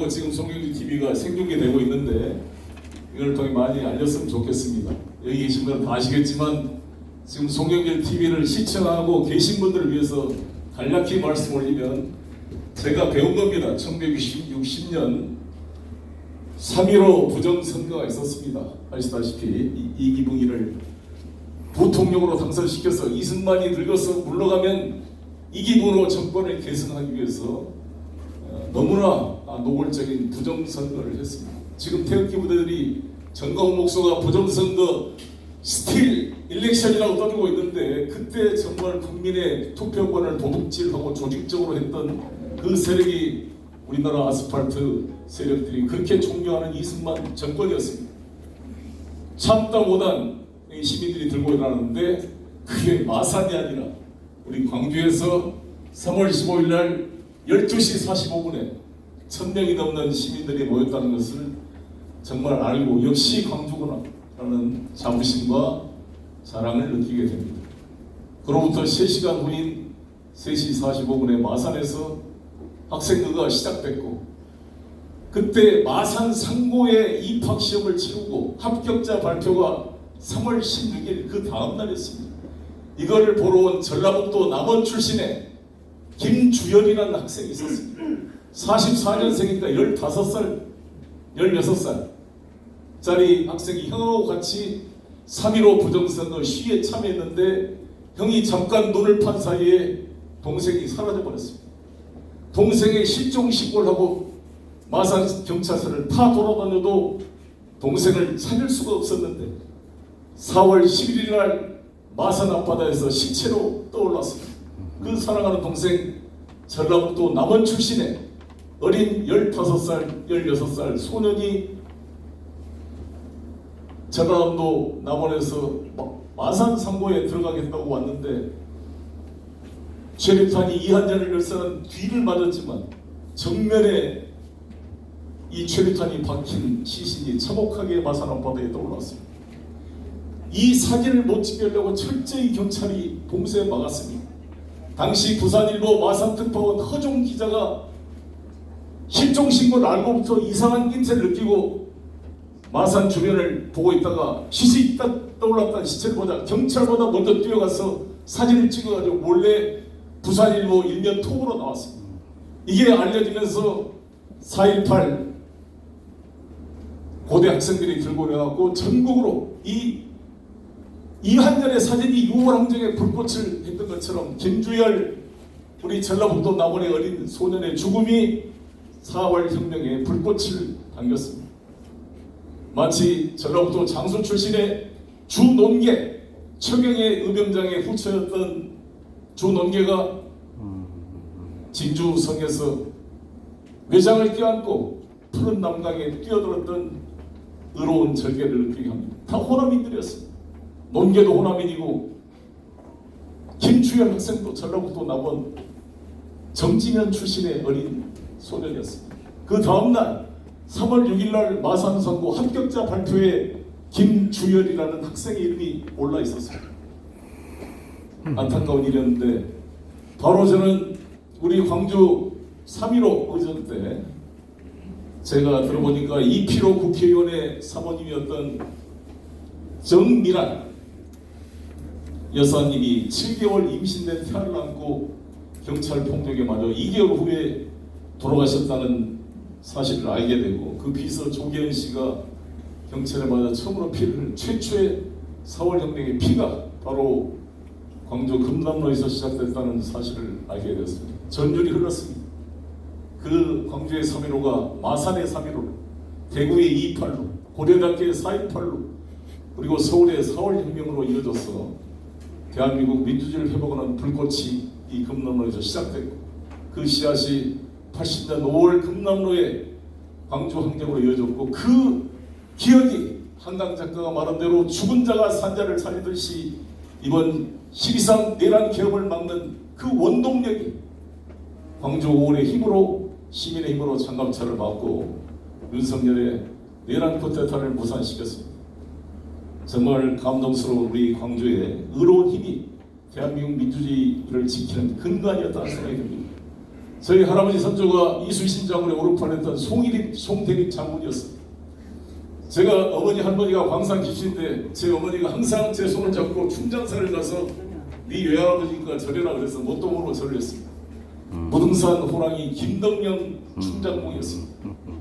뭐 지금 송영길 TV가 생중계 되고 있는데 이걸 통해 많이 알렸으면 좋겠습니다. 여기 계신 분은 다 아시겠지만 지금 송영길 TV를 시청하고 계신 분들을 위해서 간략히 말씀 올리면 제가 배운 겁니다. 1960년 3.15 부정선거가 있었습니다. 아시다시피 이기붕이를 부통령으로 당선시켜서 이승만이 늙어서 물러가면 이기붕으로 정권을 계승하기 위해서 너무나 노골적인 부정선거를 했습니다. 지금 태극기 부대들이 전광훈 목소가 부정선거 스틸 일렉션이라고 떠들고 있는데 그때 정말 국민의 투표권을 도둑질하고 조직적으로 했던 그 세력이 우리나라 아스팔트 세력들이 그렇게 존경하는 이승만 정권이었습니다. 참다 못한 시민들이 들고 일어나는데 그게 마산이 아니라 우리 광주에서 3월 15일 날 12시 45분에 1000명이 넘는 시민들이 모였다는 것을 정말 알고 역시 광주구나 라는 자부심과 자랑을 느끼게 됩니다. 그로부터 3시간 후인 3시 45분에 마산에서 학생회가 시작됐고 그때 마산 상고에 입학시험을 치르고 합격자 발표가 3월 16일 그 다음 날이었습니다. 이거를 보러 온 전라북도 남원 출신의 김주열이라는 학생이 있었습니다. 44년생이니까 15살, 16살 짜리 학생이 형하고 같이 3.15 부정선거 시위에 참여했는데 형이 잠깐 눈을 판 사이에 동생이 사라져버렸습니다. 동생의 실종 신고를 하고 마산 경찰서를 다 돌아다녀도 동생을 찾을 수가 없었는데 4월 11일 날 마산 앞바다에서 시체로 떠올랐습니다. 그 사랑하는 동생 전라북도 남원 출신의 어린 15살, 16살 소년이 전라남도 남원에서 마산 상고에 들어가겠다고 왔는데 최루탄이 이한열을 열사는 뒤를 맞았지만 정면에 이 최루탄이 박힌 시신이 차곡하게 마산 앞바다에 떠올랐습니다. 이 사진을 못 찍으려고 철저히 경찰이 봉쇄에 막았습니다. 당시 부산일보 마산특파원 허종 기자가 실종 신고를 알고부터 이상한 김새를 느끼고 마산 주변을 보고 있다가 시시 딱 떠올랐다는 시체를 보자 경찰보다 먼저 뛰어가서 사진을 찍어가지고 몰래 부산일보 일면 톡으로 나왔습니다. 이게 알려지면서 4.18 고대 학생들이 들고 일어났고 전국으로 이한열의 사진이 6월 항쟁에 불꽃을 했던 것처럼 김주열 우리 전라북도 남원의 어린 소년의 죽음이 4월 혁명에 불꽃을 당겼습니다. 마치 전라북도 장수 출신의 주논계 최경의 의병장의 후처였던 주논계가 진주성에서 외장을 껴안고 푸른 남강에 뛰어들었던 의로운 절개를 느끼게 합니다. 다 호남인들이었습니다. 논계도 호남인이고 김주열 학생도 전라북도 남원 정지면 출신의 어린 소년이었습니다. 그 다음날 3월 6일날 마산선고 합격자 발표에 김주열이라는 학생의 이름이 올라 있었습니다. 안타까운 일이었는데 바로 저는 우리 광주 3.15 의전 때 제가 들어보니까 이필호 국회의원의 사모님이었던 정미란 여사님이 7개월 임신된 태아를 안고 경찰 폭력에 맞아 2개월 후에 돌아가셨다는 사실을 알게 되고 그 비서 조계현 씨가 경찰에 맞아 처음으로 피를 최초의 4월 혁명의 피가 바로 광주 금남로에서 시작됐다는 사실을 알게 되었습니다. 전율이 흘렀습니다. 그 광주의 3.15가 마산의 3.15로 대구의 2.28로 고려대학교의 4.18로 그리고 서울의 4월 혁명으로 이어져서 대한민국 민주주의를 회복하는 불꽃이 이 금남로에서 시작됐고 그 씨앗이 80년 5월 금남로의 광주 항쟁으로 이어졌고 그 기억이 한강 작가가 말한 대로 죽은 자가 산자를 살리듯이 이번 12.3 내란 개혁을 막는 그 원동력이 광주 5월의 힘으로 시민의 힘으로 장갑차를 맞고 윤석열의 내란 쿠데타를 무산시켰습니다. 정말 감동스러운 우리 광주의 의로운 힘이 대한민국 민주주의를 지키는 근간이었다는 생각이 듭니다. 저희 할아버지 선조가 이순신 장군의 오른팔했던 송대립 장군이었습니다. 제가 어머니 할머니가 광산 기수인데 제 어머니가 항상 제 손을 잡고 충장사를 가서 네 외할아버지가 절해라 그래서 못동으로 절을 했습니다. 무등산 호랑이 김덕령 충장봉이었습니다.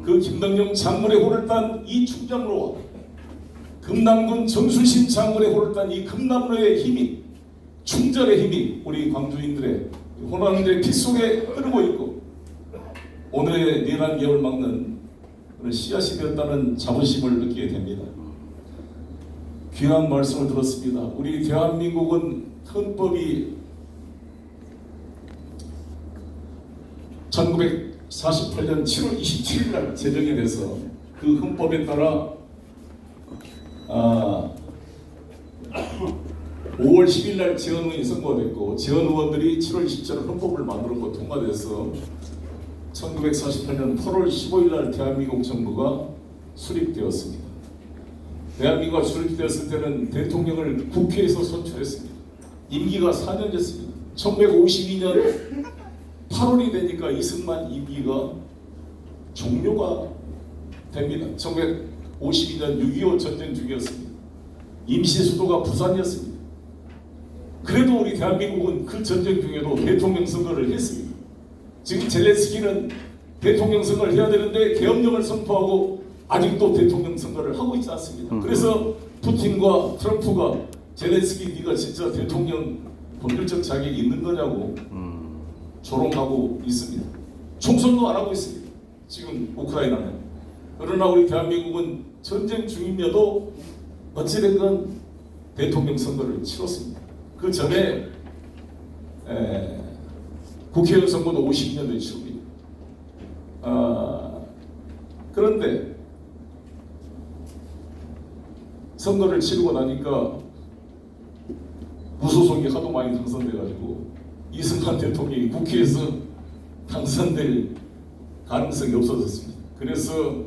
그 김덕령 장군의 호를 딴 이 충장로와 금남군 정수신 장군의 호를 딴 이 금남로의 힘이, 충절의 힘이 우리 광주인들의 호남들의 피 속에 흐르고 있고 오늘의 내란 개혁을 막는 그런 씨앗이 되었다는 자부심을 느끼게 됩니다. 귀한 말씀을 들었습니다. 우리 대한민국은 헌법이 1948년 7월 27일 날 제정이 돼서 그 헌법에 따라 5월 10일 날 재헌의원이 선거됐고 재헌의원들이 7월 27일 헌법을 만들었고 통과돼서 1948년 8월 15일 날 대한민국 정부가 수립되었습니다. 대한민국가 수립되었을 때는 대통령을 국회에서 선출했습니다. 임기가 4년이었습니다. 1952년 8월이 되니까 이승만 임기가 종료가 됩니다. 1952년 6.25 전쟁 중이었습니다. 임시 수도가 부산이었습니다. 그래도 우리 대한민국은 그 전쟁 중에도 대통령 선거를 했습니다. 지금 젤렌스키는 대통령 선거를 해야 되는데 계엄령을 선포하고 아직도 대통령 선거를 하고 있지 않습니다. 그래서 푸틴과 트럼프가 젤렌스키 네가 진짜 대통령 법률적 자격이 있는 거냐고 조롱하고 있습니다. 총선도 안 하고 있습니다. 지금 우크라이나는. 그러나 우리 대한민국은 전쟁 중임에도 어찌됐건 대통령 선거를 치렀습니다. 그 전에 국회의원 선거도 52년도에 치릅니다. 그런데 선거를 치르고 나니까 무소속이 하도 많이 당선돼가지고 이승만 대통령이 국회에서 당선될 가능성이 없어졌습니다. 그래서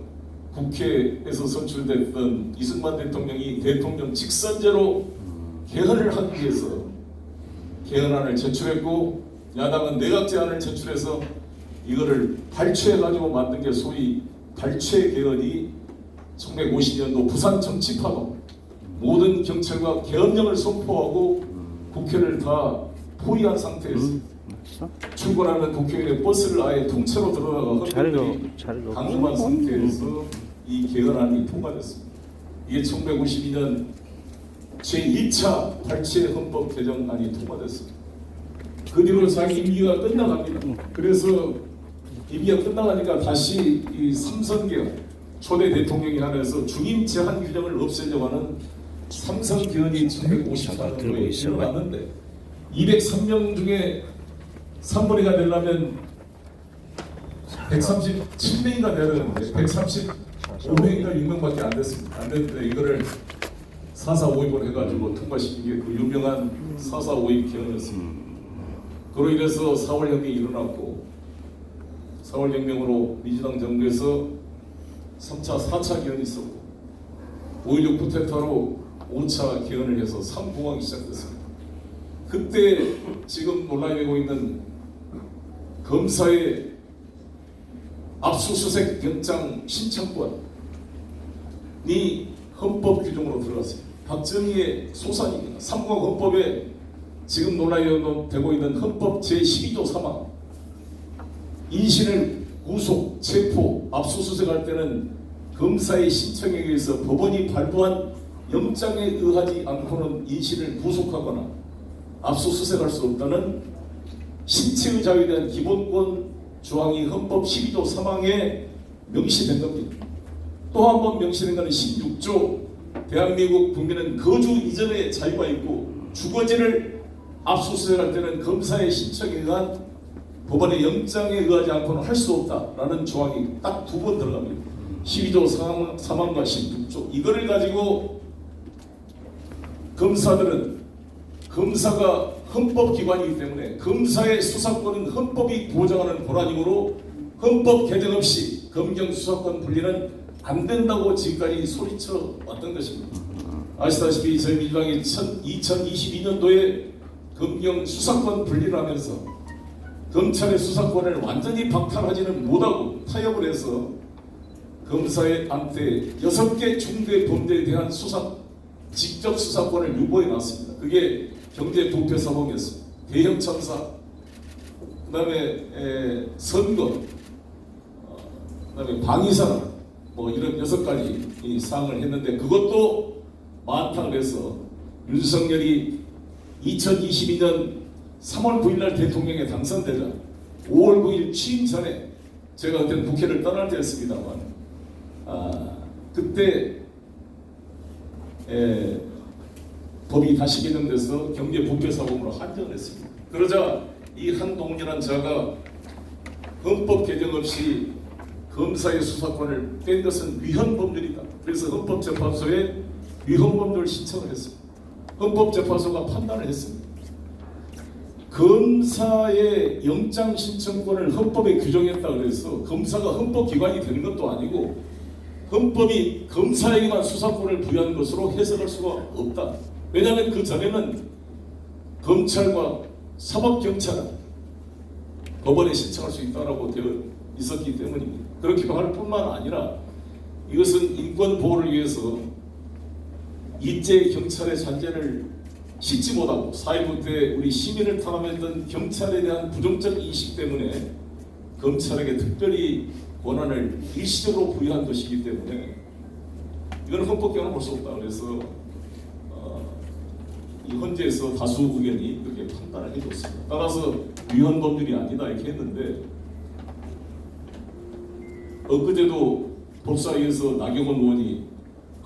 국회에서 선출됐던 이승만 대통령이 대통령 직선제로 개헌을 하기 위해서 개헌안을 제출했고 야당은 내각제안을 제출해서 이거를 발췌해가지고 만든 게 소위 발췌 개헌이 1950년도 부산 정치파동 모든 경찰과 계엄령을 선포하고 국회를 다 포위한 상태에서 출근하는 국회의원의 버스를 아예 통째로 들어가가 헌병들이 강금한 상태에서 이 개헌안이 통과됐습니다. 이게 1952년 제1차 발췌 헌법 개정안이 통과됐습니다. 그 뒤로 자기 임기가 끝나갑니다. 그래서 임기가 끝나가니까 다시 이 삼선개헌 초대 대통령이 하면서 중임 제한 규정을 없애려고 하는 삼선개헌이 1954년도에 일어났는데 203명 중에 3분의가 되려면 137명인가 돼야 되는데 135명인가 6명밖에 안 됐습니다. 안 됐는데 이거를 4.4.5입을 해가지고 통과시킨 게 그 유명한 4.4.5입 개헌이었습니다. 그로 인해서 4월 혁명이 일어났고 4월 혁명으로 민주당 정부에서 3차, 4차 개헌이 있었고 5.16 쿠데타로 5차 개헌을 해서 3공황이 시작됐습니다. 그때 지금 논란이 되고 있는 검사의 압수수색 영장 신청권이 헌법 규정으로 들어갔습니다. 박정희의 소산입니다. 3공 헌법에 지금 논란이 되고 있는 헌법 제12조 3항 인신을 구속, 체포, 압수수색할 때는 검사의 신청에 의해서 법원이 발부한 영장에 의하지 않고는 인신을 구속하거나 압수수색할 수 없다는 신체의 자유에 대한 기본권 조항이 헌법 12조 3항에 명시된 겁니다. 또 한 번 명시된 것은 16조 대한민국 국민은 거주 이전의 자유가 있고 주거지를 압수수색할 때는 검사의 신청에 의한 법원의 영장에 의하지 않고는 할 수 없다라는 조항이 딱 두 번 들어갑니다. 12조 3항과 16조 이거를 가지고 검사들은 검사가 헌법기관이기 때문에 검사의 수사권은 헌법이 보장하는 권한이므로 헌법 개정 없이 검경 수사권 분리는 안 된다고 지금까지 소리쳐 왔던 것입니다. 아시다시피 저희 민주당이 2022년도에 검경 수사권 분리를 하면서 검찰의 수사권을 완전히 박탈하지는 못하고 타협을 해서 검사한테 6개 중대 범죄에 대한 직접 수사권을 유보해 놨습니다. 그게 경제부패사범이었습니다. 대형 참사, 그 다음에 선거, 그 다음에 방위산업, 뭐 이런 6가지 이 사항을 했는데 그것도 만탕을 해서 윤석열이 2022년 3월 9일 날 대통령에 당선되자 5월 9일 취임 전에 제가 그때는 국회를 떠날 때였습니다만 그때 법이 다시 개정돼서 경제부패사범으로 한정을 했습니다. 그러자 이 한동훈이라는 자가 헌법 개정 없이 검사의 수사권을 뺀 것은 위헌법률이다. 그래서 헌법재판소에 위헌법률 신청을 했습니다. 헌법재판소가 판단을 했습니다. 검사의 영장 신청권을 헌법에 규정했다 그래서 검사가 헌법기관이 되는 것도 아니고 헌법이 검사에게만 수사권을 부여한 것으로 해석할 수가 없다. 왜냐하면 그 전에는 검찰과 사법경찰은 법원에 신청할 수 있다고 되어 있었기 때문입니다. 그렇게 할 뿐만 아니라 이것은 인권 보호를 위해서 일제 경찰의 잔재를 씻지 못하고 4.19 때 우리 시민을 탄압했던 경찰에 대한 부정적 인식 때문에 검찰에게 특별히 권한을 일시적으로 부여한 것이기 때문에 이건 헌법개혁을 볼 수 없다. 그래서 이 헌재에서 다수 의견이 그렇게 판단을 해줬습니다. 따라서 위헌 법률이 아니다 이렇게 했는데 엊그제도 법사위에서 나경원 의원이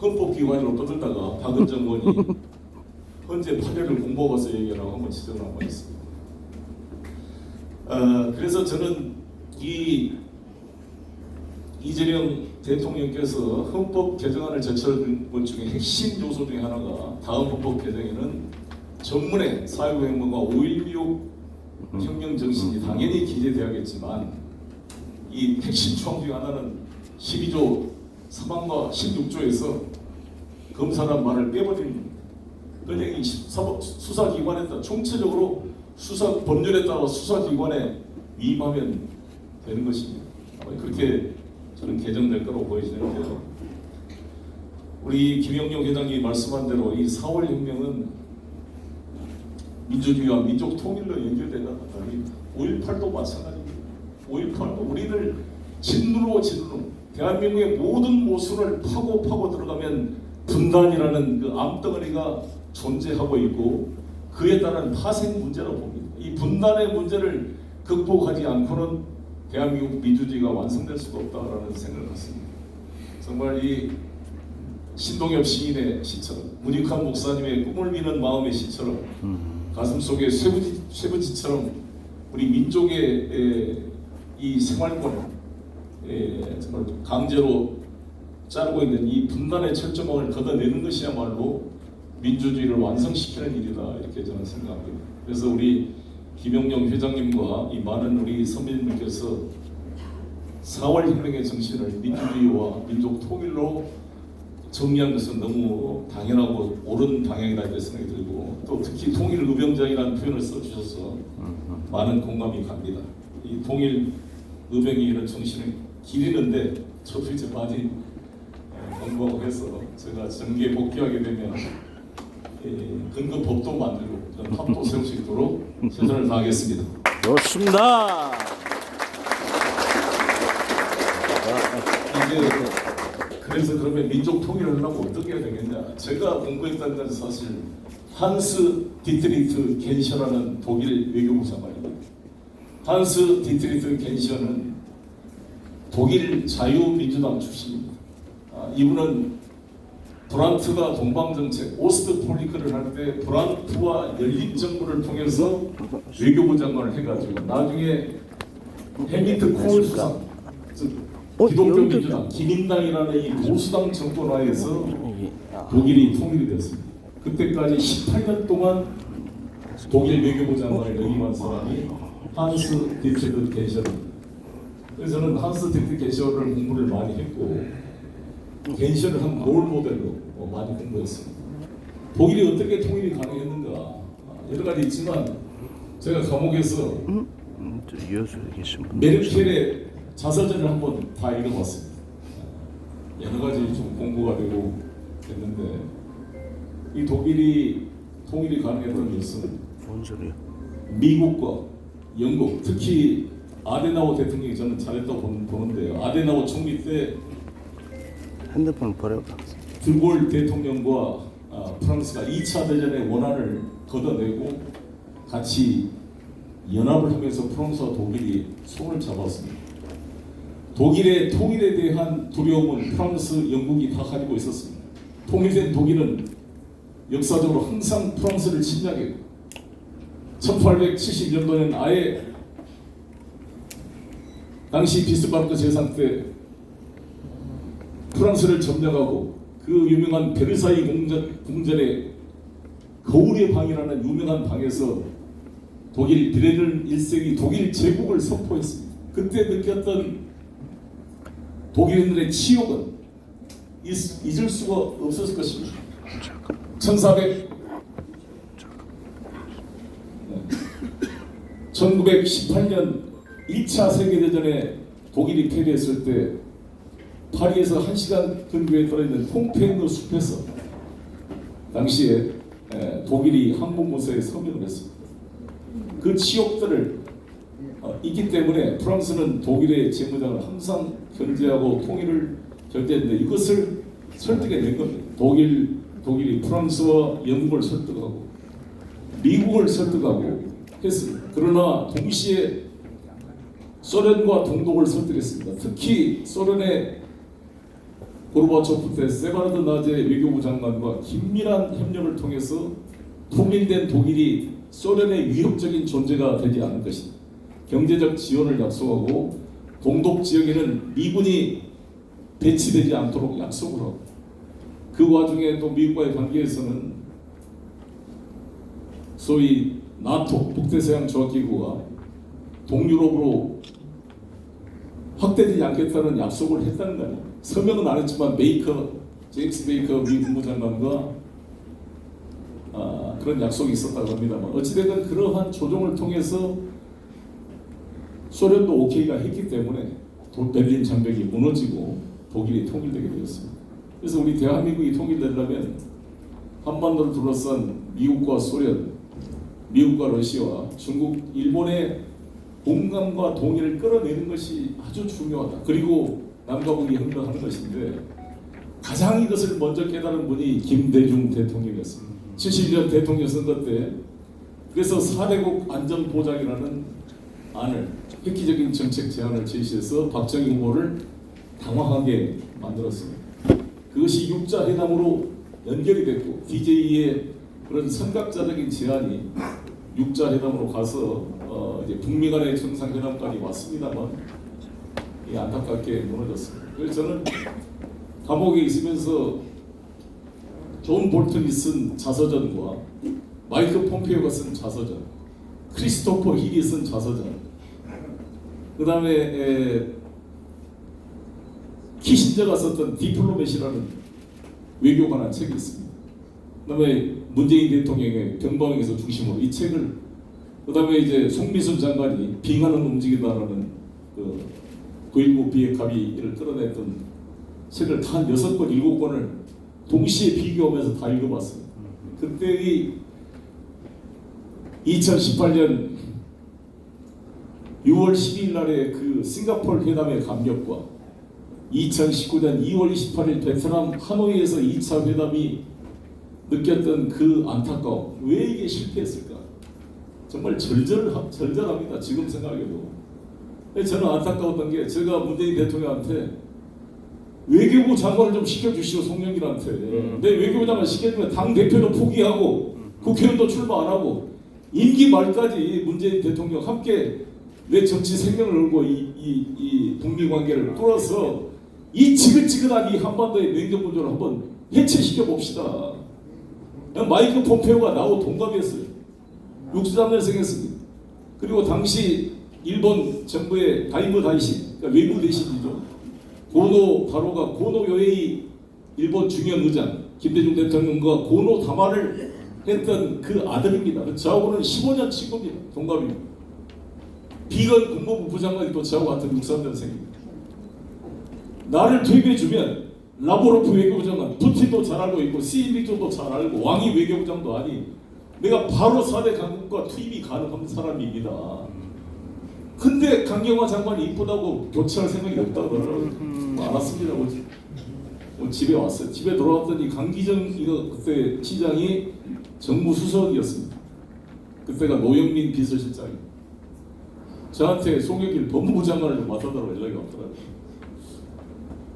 헌법기관으로 떠들다가 박은정 의원이 헌재 판례를 공부하고 와서 얘기하라고 한번 지적을 한번 했습니다. 그래서 저는 이재명 대통령께서 헌법 개정안을 제출한 것 중에 핵심 요소 중에 하나가 다음 헌법 개정에는 전문의 4.19 혁명과 5.16 혁명 정신이 당연히 기재되어야겠지만 이 핵심 조항 중에 하나는 12조 3항과 16조에서 검사란 말을 빼버리는 겁니다. 그러니까 이 수사기관에 총체적으로 수사 법률에 따라 수사기관에 위임하면 되는 것입니다. 그렇게 저는 개정될 거라고 보여지는데요. 우리 김영용 회장이 말씀한 대로 이 4월 혁명은 민주주의와 민족 통일로 연결되는 5.18도 마찬가지입니다. 5.18도 우리를 진루로 대한민국의 모든 모순을 파고 들어가면 분단이라는 그 암덩어리가 존재하고 있고 그에 따른 파생 문제라고 봅니다. 이 분단의 문제를 극복하지 않고는 대한민국 민주주의가 완성될 수가 없다라는 생각을 갖습니다. 정말 이 신동엽 시인의 시처럼 문익환 목사님의 꿈을 미는 마음의 시처럼 가슴속에 쇠부지처럼 우리 민족의 이 생활권을 정말 강제로 자르고 있는 이 분단의 철조망을 걷어내는 것이야말로 민주주의를 완성시키는 일이다 이렇게 저는 생각합니다. 그래서 우리 김영용 회장님과 이 많은 우리 선배님들께서 4월 혁명의 정신을 민주주의와 민족 통일로 정리한 것은 너무 당연하고 옳은 방향이다 이런 생각이 들고 또 특히 통일의병장이라는 표현을 써주셔서 많은 공감이 갑니다. 이 통일의병이 이런 정신을 기리는데 저도 이제 많이 공부하고 해서 제가 정계에 복귀하게 되면 근거법도 만들고 합도 세울 수 있도록 최선을 다하겠습니다. 좋습니다. 이제 그래서 그러면 민족 통일을 하려면 어떻게 해야 되겠냐? 제가 공부했다는 건 사실 한스 디트리트 겐셔라는 독일 외교부 장관입니다. 한스 디트리트 겐셔는 독일 자유민주당 출신입니다. 이분은 브란트가 동방정책 오스트폴리크를 할 때 브란트와 연립정부를 통해서 외교부 장관을 해가지고 나중에 헤미트 콜 수상 기독교 민주당 기민당이라는 이 보수당 정권하에서 독일이 통일이 됐습니다. 그때까지 18년 동안 독일 외교부 장관을 역임한 사람이 한스 디트리트 겐셔입니다. 그래서 저는 한스 디트리트 겐셔를 공부를 많이 했고 겐셔를 한 롤모델로 많이 공부했습니다. 독일이 어떻게 통일이 가능했는가 여러 가지 있지만 제가 감옥에서 이어서 계신 분. 메르켈의 자서전을 한번 다 읽어봤습니다. 여러 가지 좀 공부가 되고 했는데 이 독일이 통일이 가능했던 것은 뭔 소리야? 미국과 영국, 특히 아데나워 대통령이 저는 잘했다고 보는데요. 아데나워 총리 때 핸드폰을 버려봐. 드골 대통령과 프랑스가 2차 대전의 원한을 걷어내고 같이 연합을 하면서 프랑스와 독일이 손을 잡았습니다. 독일의 통일에 대한 두려움은 프랑스, 영국이 다 가지고 있었습니다. 통일된 독일은 역사적으로 항상 프랑스를 침략했고 1870년도에는 아예 당시 비스마르크 재상 때 프랑스를 점령하고 그 유명한 베르사유 궁전의 거울의 방이라는 유명한 방에서 독일 비레를 1세기 독일 제국을 선포했습니다. 그때 느꼈던 독일인들의 치욕은 잊을 수가 없었을 것입니다. 1918년 1차 세계대전에 독일이 패배했을 때 파리에서 1시간 근교에 떨어있는 퐁페인노 숲에서 당시에 독일이 항공모사에 서명을 했습니다. 그 치욕들을 있기 때문에 프랑스는 독일의 재무장을 항상 견제하고 통일을 견제했는데 이것을 설득해낸 겁니다. 독일이 프랑스와 영국을 설득하고 미국을 설득하고 했습니다. 그러나 동시에 소련과 동독을 설득했습니다. 특히 소련의 고르바초프 때 세바르드 나제 외교부 장관과 긴밀한 협력을 통해서 통일된 독일이 소련의 위협적인 존재가 되지 않을 것이다. 경제적 지원을 약속하고 동독 지역에는 미군이 배치되지 않도록 약속을 하고 그 와중에 또 미국과의 관계에서는 소위 나토 북대서양 조약기구가 동유럽으로 확대되지 않겠다는 약속을 했다는 거 아니에요. 서명은 안 했지만 제임스 베이커 미 국무장관과 그런 약속이 있었다고 합니다만 어찌됐든 그러한 조정을 통해서 소련도 오케이가 했기 때문에 베를린 장벽이 무너지고 독일이 통일되게 되었습니다. 그래서 우리 대한민국이 통일되려면 한반도를 둘러싼 미국과 소련, 미국과 러시아와 중국, 일본의 공감과 동의를 끌어내는 것이 아주 중요하다. 그리고 남과 북이 협력하는 것인데 가장 이것을 먼저 깨달은 분이 김대중 대통령이었습니다. 71년 대통령 선거 때 그래서 4대국 안전보장이라는 안을 획기적인 정책 제안을 제시해서 박정희 후보를 당황하게 만들었습니다. 그것이 육자회담으로 연결이 됐고 DJ의 그런 선각자적인 제안이 육자회담으로 가서 이제 북미 간의 정상회담까지 왔습니다만 안타깝게 무너졌습니다. 그래서 저는 감옥에 있으면서 존 볼턴이 쓴 자서전과 마이크 폼페이오가 쓴 자서전, 크리스토퍼 힐이 쓴 자서전, 그 다음에 키신저가 썼던 디플로맷이라는 외교관한 책이 있습니다. 그 다음에 문재인 대통령의 경방에서 중심으로 이 책을, 그 다음에 이제 송미순 장관이 빙하는 움직인다라는 그 9.19 비핵 합의를 끌어냈던 책을 다 6권, 7권을 동시에 비교하면서 다 읽어봤습니다. 그때의 2018년 6월 12일 날의 그 싱가포르 회담의 감격과 2019년 2월 28일 베트남 하노이에서 2차 회담이 느꼈던 그 안타까움, 왜 이게 실패했을까? 정말 절절합니다. 지금 생각해도. 저는 안타까웠던 게 제가 문재인 대통령한테 외교부 장관을 좀 시켜주시오, 송영길한테. 내 외교부 장관 시켜주면 당대표도 포기하고 국회의원도 출마 안 하고 임기 말까지 문재인 대통령 함께 내 정치 생명을 걸고 이 북미 관계를 뚫어서 이 지긋지긋한 이 한반도의 냉전 구조를 한번 해체시켜 봅시다. 마이크 폼페오가 나하고 동갑이었어요. 63년생 했습니다. 그리고 당시 일본 정부의 다이무 다이신, 그러니까 외무 대신이죠. 고노 타로가 고노 요에이 일본 중현 의장 김대중 대통령과 고노 담화를 했던 그 아들입니다. 저하고는 15년 친구입니다. 동갑입니다. 비건 국무부 부장관이 또 저하고 같은 63년생입니다. 나를 투입해주면 라브로프 외교부 장관, 푸틴도 잘 알고 있고 시인빅조도 잘 알고 왕이 외교부장도 아니 내가 바로 4대 강국과 투입이 가능한 사람입니다. 근데 강경화 장관이 이쁘다고 교체할 생각이 없다고 알았습니다. 집에 왔어요. 집에 돌아왔더니 강기정 이거 그때 시장이 정무수석이었습니다. 그때가 노영민 비서실장이 저한테 송영길 법무부 장관을 좀 맡아달라고 연락이 왔더라고요.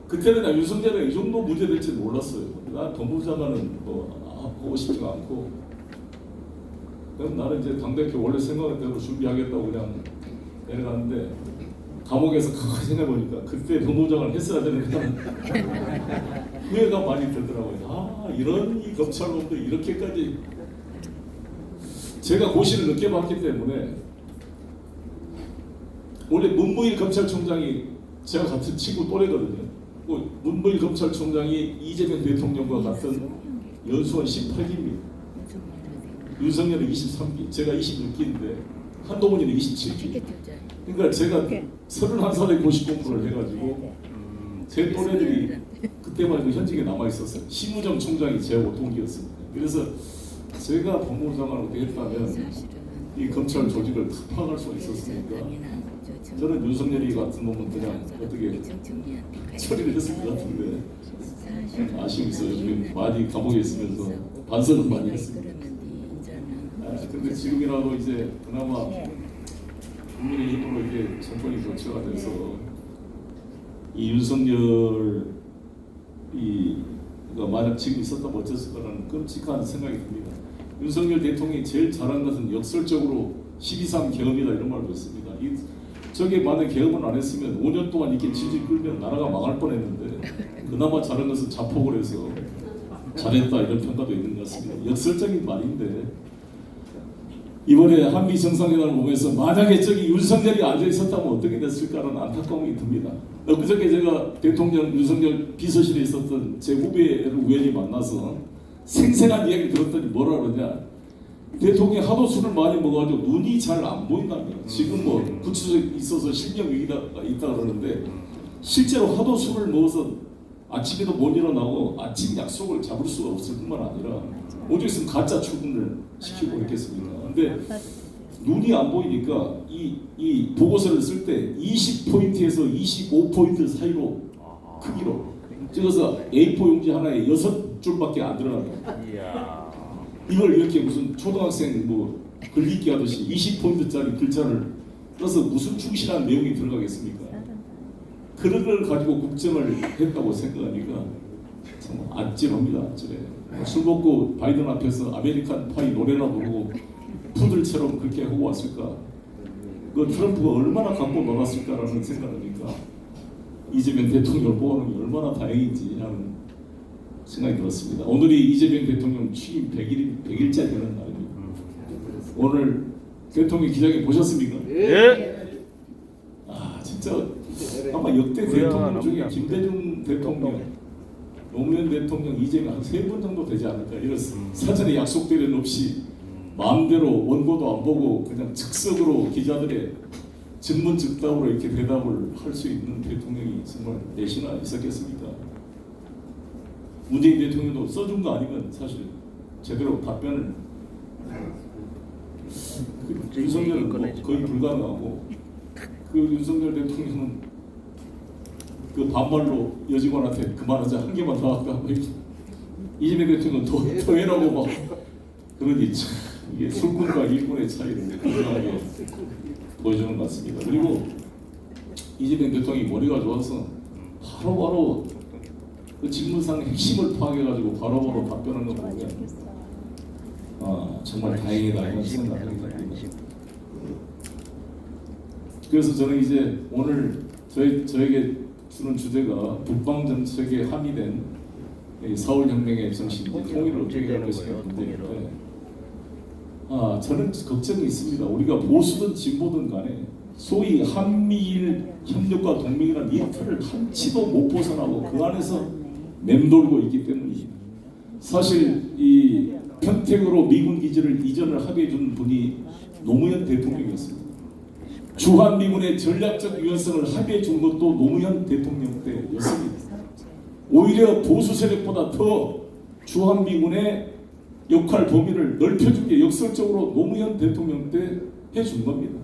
그때는 나 윤석열이 이 정도 문제 될지 몰랐어요. 나 법무부 장관은 뭐 하고 싶지가 않고 그럼 나는 이제 당대표 원래 생각한 대로 준비하겠다고 그냥 내려갔는데 감옥에서 가만히 생각해보니까 그때 법무부 장관을 했어야 되는구나 후회가 많이 들더라고요. 아 이런 이 검찰놈들 이렇게까지 제가 고시를 늦게 봤기 때문에 원래 문무일 검찰총장이 제가 같은 친구 또래거든요. 문무일 검찰총장이 이재명 대통령과 같은 연수원 18기입니다. 윤석열은 23기, 제가 26기인데 한동훈이는 27기. 그러니까 제가 31살에 고시 공부를 해가지고 제 또래들이 그때만 해도 현직에 남아 있었어요. 심우정 총장이 제하고 동기였습니다. 그래서 제가 법무부 장관을 했다면 이 검찰 조직을 다 파악할 수가 있었으니까 저는 윤석열이 같은 놈은 그냥 어떻게 처리를 했을 것 같은데 아쉬움이 있어요. 지금 많이 감옥에 있으면서 반성은 많이 했습니다. 근데 지금이라도 이제 그나마 국민의힘으로 이게 정권이 교체가 돼서 이 윤석열이 만약 지금 있었다면 어땠을까라는 끔찍한 생각이 듭니다. 윤석열 대통령이 제일 잘한 것은 역설적으로 12.3 개헌이다 이런 말을 했습니다. 저게 만약 개헌을 안 했으면 5년 동안 이렇게 질질 끌면 나라가 망할 뻔했는데 그나마 잘한 것은 자폭을 해서 잘했다 이런 평가도 있는 것 같습니다. 역설적인 말인데 이번에 한미 정상회담을 보면서 만약에 저기 윤석열이 앉아 있었다면 어떻게 됐을까라는 안타까움이 듭니다. 그저께 제가 대통령 윤석열 비서실에 있었던 제 후배를 우연히 만나서 생생한 이야기 들었더니 뭐라 그러냐. 대통령이 하도 술을 많이 먹어가지고 눈이 잘 안 보인답니다. 지금 뭐 구치소에 있어서 실명 위기가 있다 그러는데 실제로 하도 술을 먹어서 아침에도 못 일어나고 아침 약속을 잡을 수가 없을 뿐만 아니라 오죽 있으면 가짜 출근을 시키고 있겠습니까? 근데 눈이 안 보이니까 이 보고서를 쓸 때 20포인트에서 25포인트 사이로 크기로 찍어서 A4 용지 하나에 6줄밖에 안 들어갑니다. 이걸 이렇게 무슨 초등학생 뭐 글읽기 하듯이 20포인트짜리 글자를 써서 무슨 충실한 내용이 들어가겠습니까? 그런 걸 가지고 국정을 했다고 생각하니까 참 아찔합니다. 아찔해. 술 먹고 바이든 앞에서 아메리칸 파이 노래나 부르고 푸들처럼 그렇게 하고 왔을까? 그 트럼프가 얼마나 갖고 놀았을까라는 생각하니까 이재명 대통령을 뽑아놓은 게 얼마나 다행인지 하는 생각이 들었습니다. 오늘이 이재명 대통령 취임 100일째 되는 날입니다. 오늘 대통령 기자회 보셨습니까? 예. 아 진짜 아마 역대 대통령 중에 김대중 대통령, 노무현 대통령, 이재명 한 3분 정도 되지 않을까. 이런 사전에 약속될 일 없이 마음대로 원고도 안 보고 그냥 즉석으로 기자들의 즉문즉답으로 이렇게 대답을 할 수 있는 대통령이 정말 넷이나 있었겠습니까? 문재인 대통령도 써준 거 아니면 사실 제대로 답변을 윤석열은 뭐 거의 불가능하고 그 윤석열 대통령은 그 반말로 여직원한테 그만하자 한 개만 더 할까 하고 이재명 대통령은 더 해라고 막 그러니 참 이게 술꾼과 일꾼의 차이를 분명하게 보여주는 것 같습니다. 그리고 이재명 대통령이 머리가 좋아서 바로바로 그 직무상 핵심을 파악해가지고 바로바로 답변하는 거 보면 아 정말 다행이다 이런 생각이 듭니다. 그래서 저는 이제 오늘 저에게 주는 주제가 북방 정책에 함의된 4월 혁명의 정신 통일을 어떻게 할 것인가 문제인데 저는 걱정이 있습니다. 우리가 보수든 진보든 간에 소위 한미일 협력과 동맹이라는 이 틀을 한치도 못 벗어나고 그 안에서 맴돌고 있기 때문입니다. 사실 이 평택으로 미군 기지를 이전을 하게 해준 분이 노무현 대통령이었습니다. 주한미군의 전략적 유연성을 합의해 준 것도 노무현 대통령 때였습니다. 오히려 보수 세력보다 더 주한미군의 역할 범위를 넓혀준 게 역설적으로 노무현 대통령 때 해준 겁니다.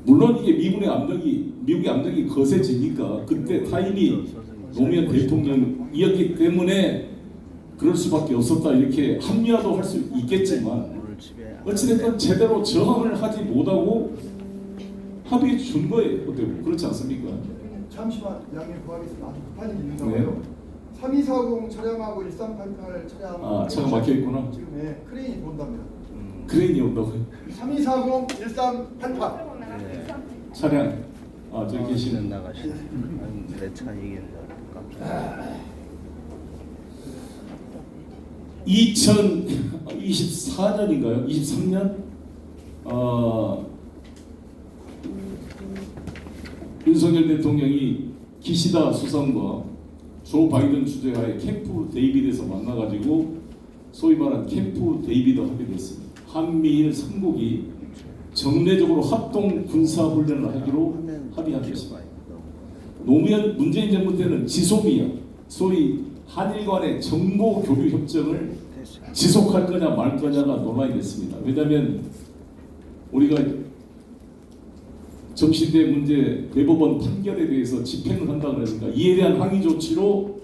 물론 이게 미국의 압력이 거세지니까 그때 타임이 노무현 대통령이었기 때문에 그럴 수밖에 없었다 이렇게 합리화도 할 수 있겠지만 어찌됐든 제대로 저항을 하지 못하고 합의해 준 거예요. 어때요? 그렇지 않습니까? 잠시만 양해 구하겠습니다. 아주 급한 일이 있는데요. 3240 차량하고 1388 차량 차가 막혀 있구나. 지금 크레인이 본답니다. 크레인이 온다고요? 3240 1388 차량 저기 계시는 나가시네. 내차 얘기는 깜짝. 2024년인가요? 23년? 윤석열 대통령이 기시다 수상과 조 바이든 주재하에 캠프 데이비드에서 만나가지고 소위 말한 캠프 데이비드 합의됐습니다. 한미일 3국이 정례적으로 합동 군사 훈련을 하기로 합의한 것입니다. 노무현 문재인 정부 때는 지소미아, 소위 한일 간의 정보 교류 협정을 지속할 거냐 말 거냐가 논란이 됐습니다. 왜냐하면 우리가 정신대 문제 대법원 판결에 대해서 집행을 한다고 그러니까 이에 대한 항의 조치로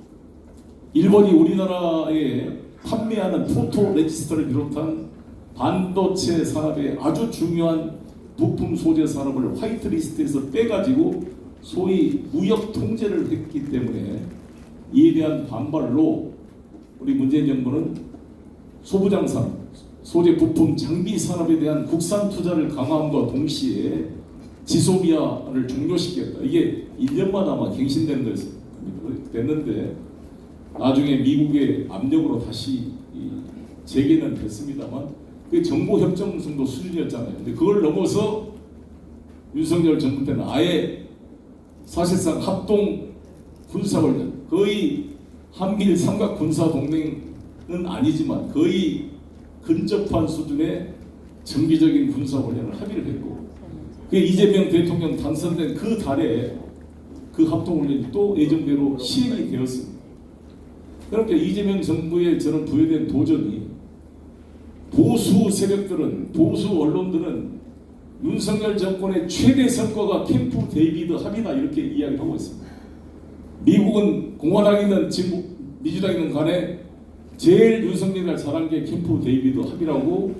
일본이 우리나라에 판매하는 포토 레지스터를 비롯한 반도체 산업의 아주 중요한 부품 소재 산업을 화이트리스트에서 빼가지고 소위 무역 통제를 했기 때문에 이에 대한 반발로 우리 문재인 정부는 소부장산, 소재 부품 장비 산업에 대한 국산 투자를 강화함과 동시에 지소미아를 종료시켰다. 이게 1년마다만 갱신되는 거였습니다. 됐는데 나중에 미국의 압력으로 다시 재개는 됐습니다만 그게 정보협정 정도 수준이었잖아요. 근데 그걸 넘어서 윤석열 정부 때는 아예 사실상 합동 군사훈련, 거의 한미일 삼각 군사 동맹은 아니지만 거의 근접한 수준의 정기적인 군사훈련을 합의를 했고 이재명 대통령 당선된 그 달에 그 합동훈련이 또 예정대로 시행이 되었습니다. 그러니까 이재명 정부에 저는 부여된 도전이 보수 세력들은 보수 언론들은 윤석열 정권의 최대 성과가 캠프 데이비드 합의다 이렇게 이야기하고 있습니다. 미국은 공화당이든 민주당이든 간에 제일 윤석열을 잘한 게 캠프 데이비드 합의라고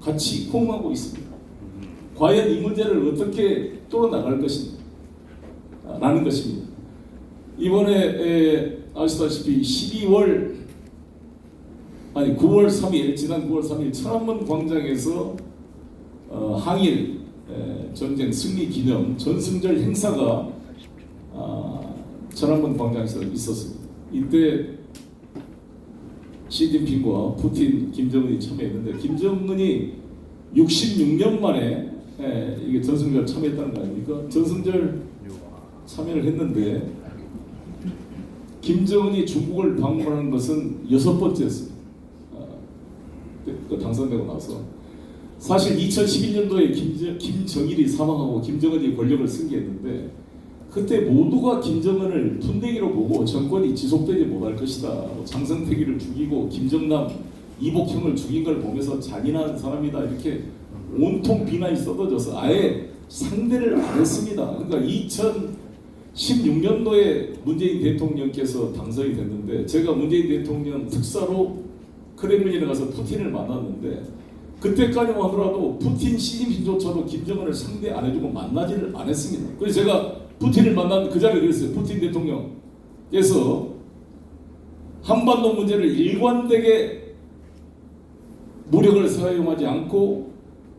같이 호응하고 있습니다. 과연 이 문제를 어떻게 뚫어나갈 것인가 라는 것입니다. 이번에 아시다시피 9월 3일 지난 9월 3일 천안문 광장에서 항일 전쟁 승리 기념 전승절 행사가 천안문 광장에서 있었습니다. 이때 시진핑과 푸틴, 김정은이 참여했는데 김정은이 66년 만에 이게 전승절 참여했다는 거 아닙니까? 전승절 참여를 했는데 김정은이 중국을 방문하는 것은 6번째였습니다. 당선되고 나서 사실 2011년도에 김정일이 사망하고 김정은이 권력을 승계했는데 그때 모두가 김정은을 푼대기로 보고 정권이 지속되지 못할 것이다. 장성택이를 죽이고 김정남, 이복형을 죽인 걸 보면서 잔인한 사람이다 이렇게 온통 비난이 쏟아져서 아예 상대를 안 했습니다. 그러니까 2016년도에 문재인 대통령께서 당선이 됐는데 제가 문재인 대통령 특사로 크렘린에 가서 푸틴을 만났는데 그때까지만 하더라도 푸틴 시진핑조차도 김정은을 상대 안 해주고 만나지를 안 했습니다. 그래서 제가 푸틴을 만난 그 자리에 그랬어요. 푸틴 대통령께서 한반도 문제를 일관되게 무력을 사용하지 않고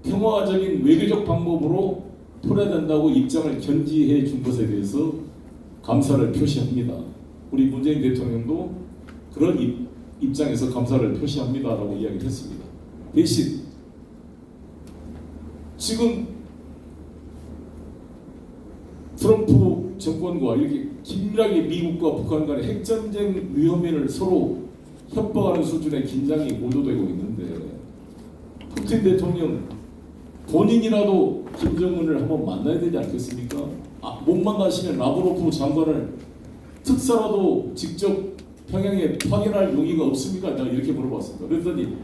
평화적인 외교적 방법으로 풀어야 된다고 입장을 견지해 준 것에 대해서 감사를 표시합니다. 우리 문재인 대통령도 그런 입장에서 감사를 표시합니다라고 이야기를 했습니다. 대신 지금 트럼프 정권과 이렇게 긴밀하게 미국과 북한 간의 핵전쟁 위험을 서로 협박하는 수준의 긴장이 고조되고 있는데 푸틴 대통령 본인이라도 김정은을 한번 만나야 되지 않겠습니까? 못 만나시면 라브로프 장관을 특사라도 직접 평양에 파견할 용의가 없습니까? 내가 이렇게 물어봤습니다. 그랬더니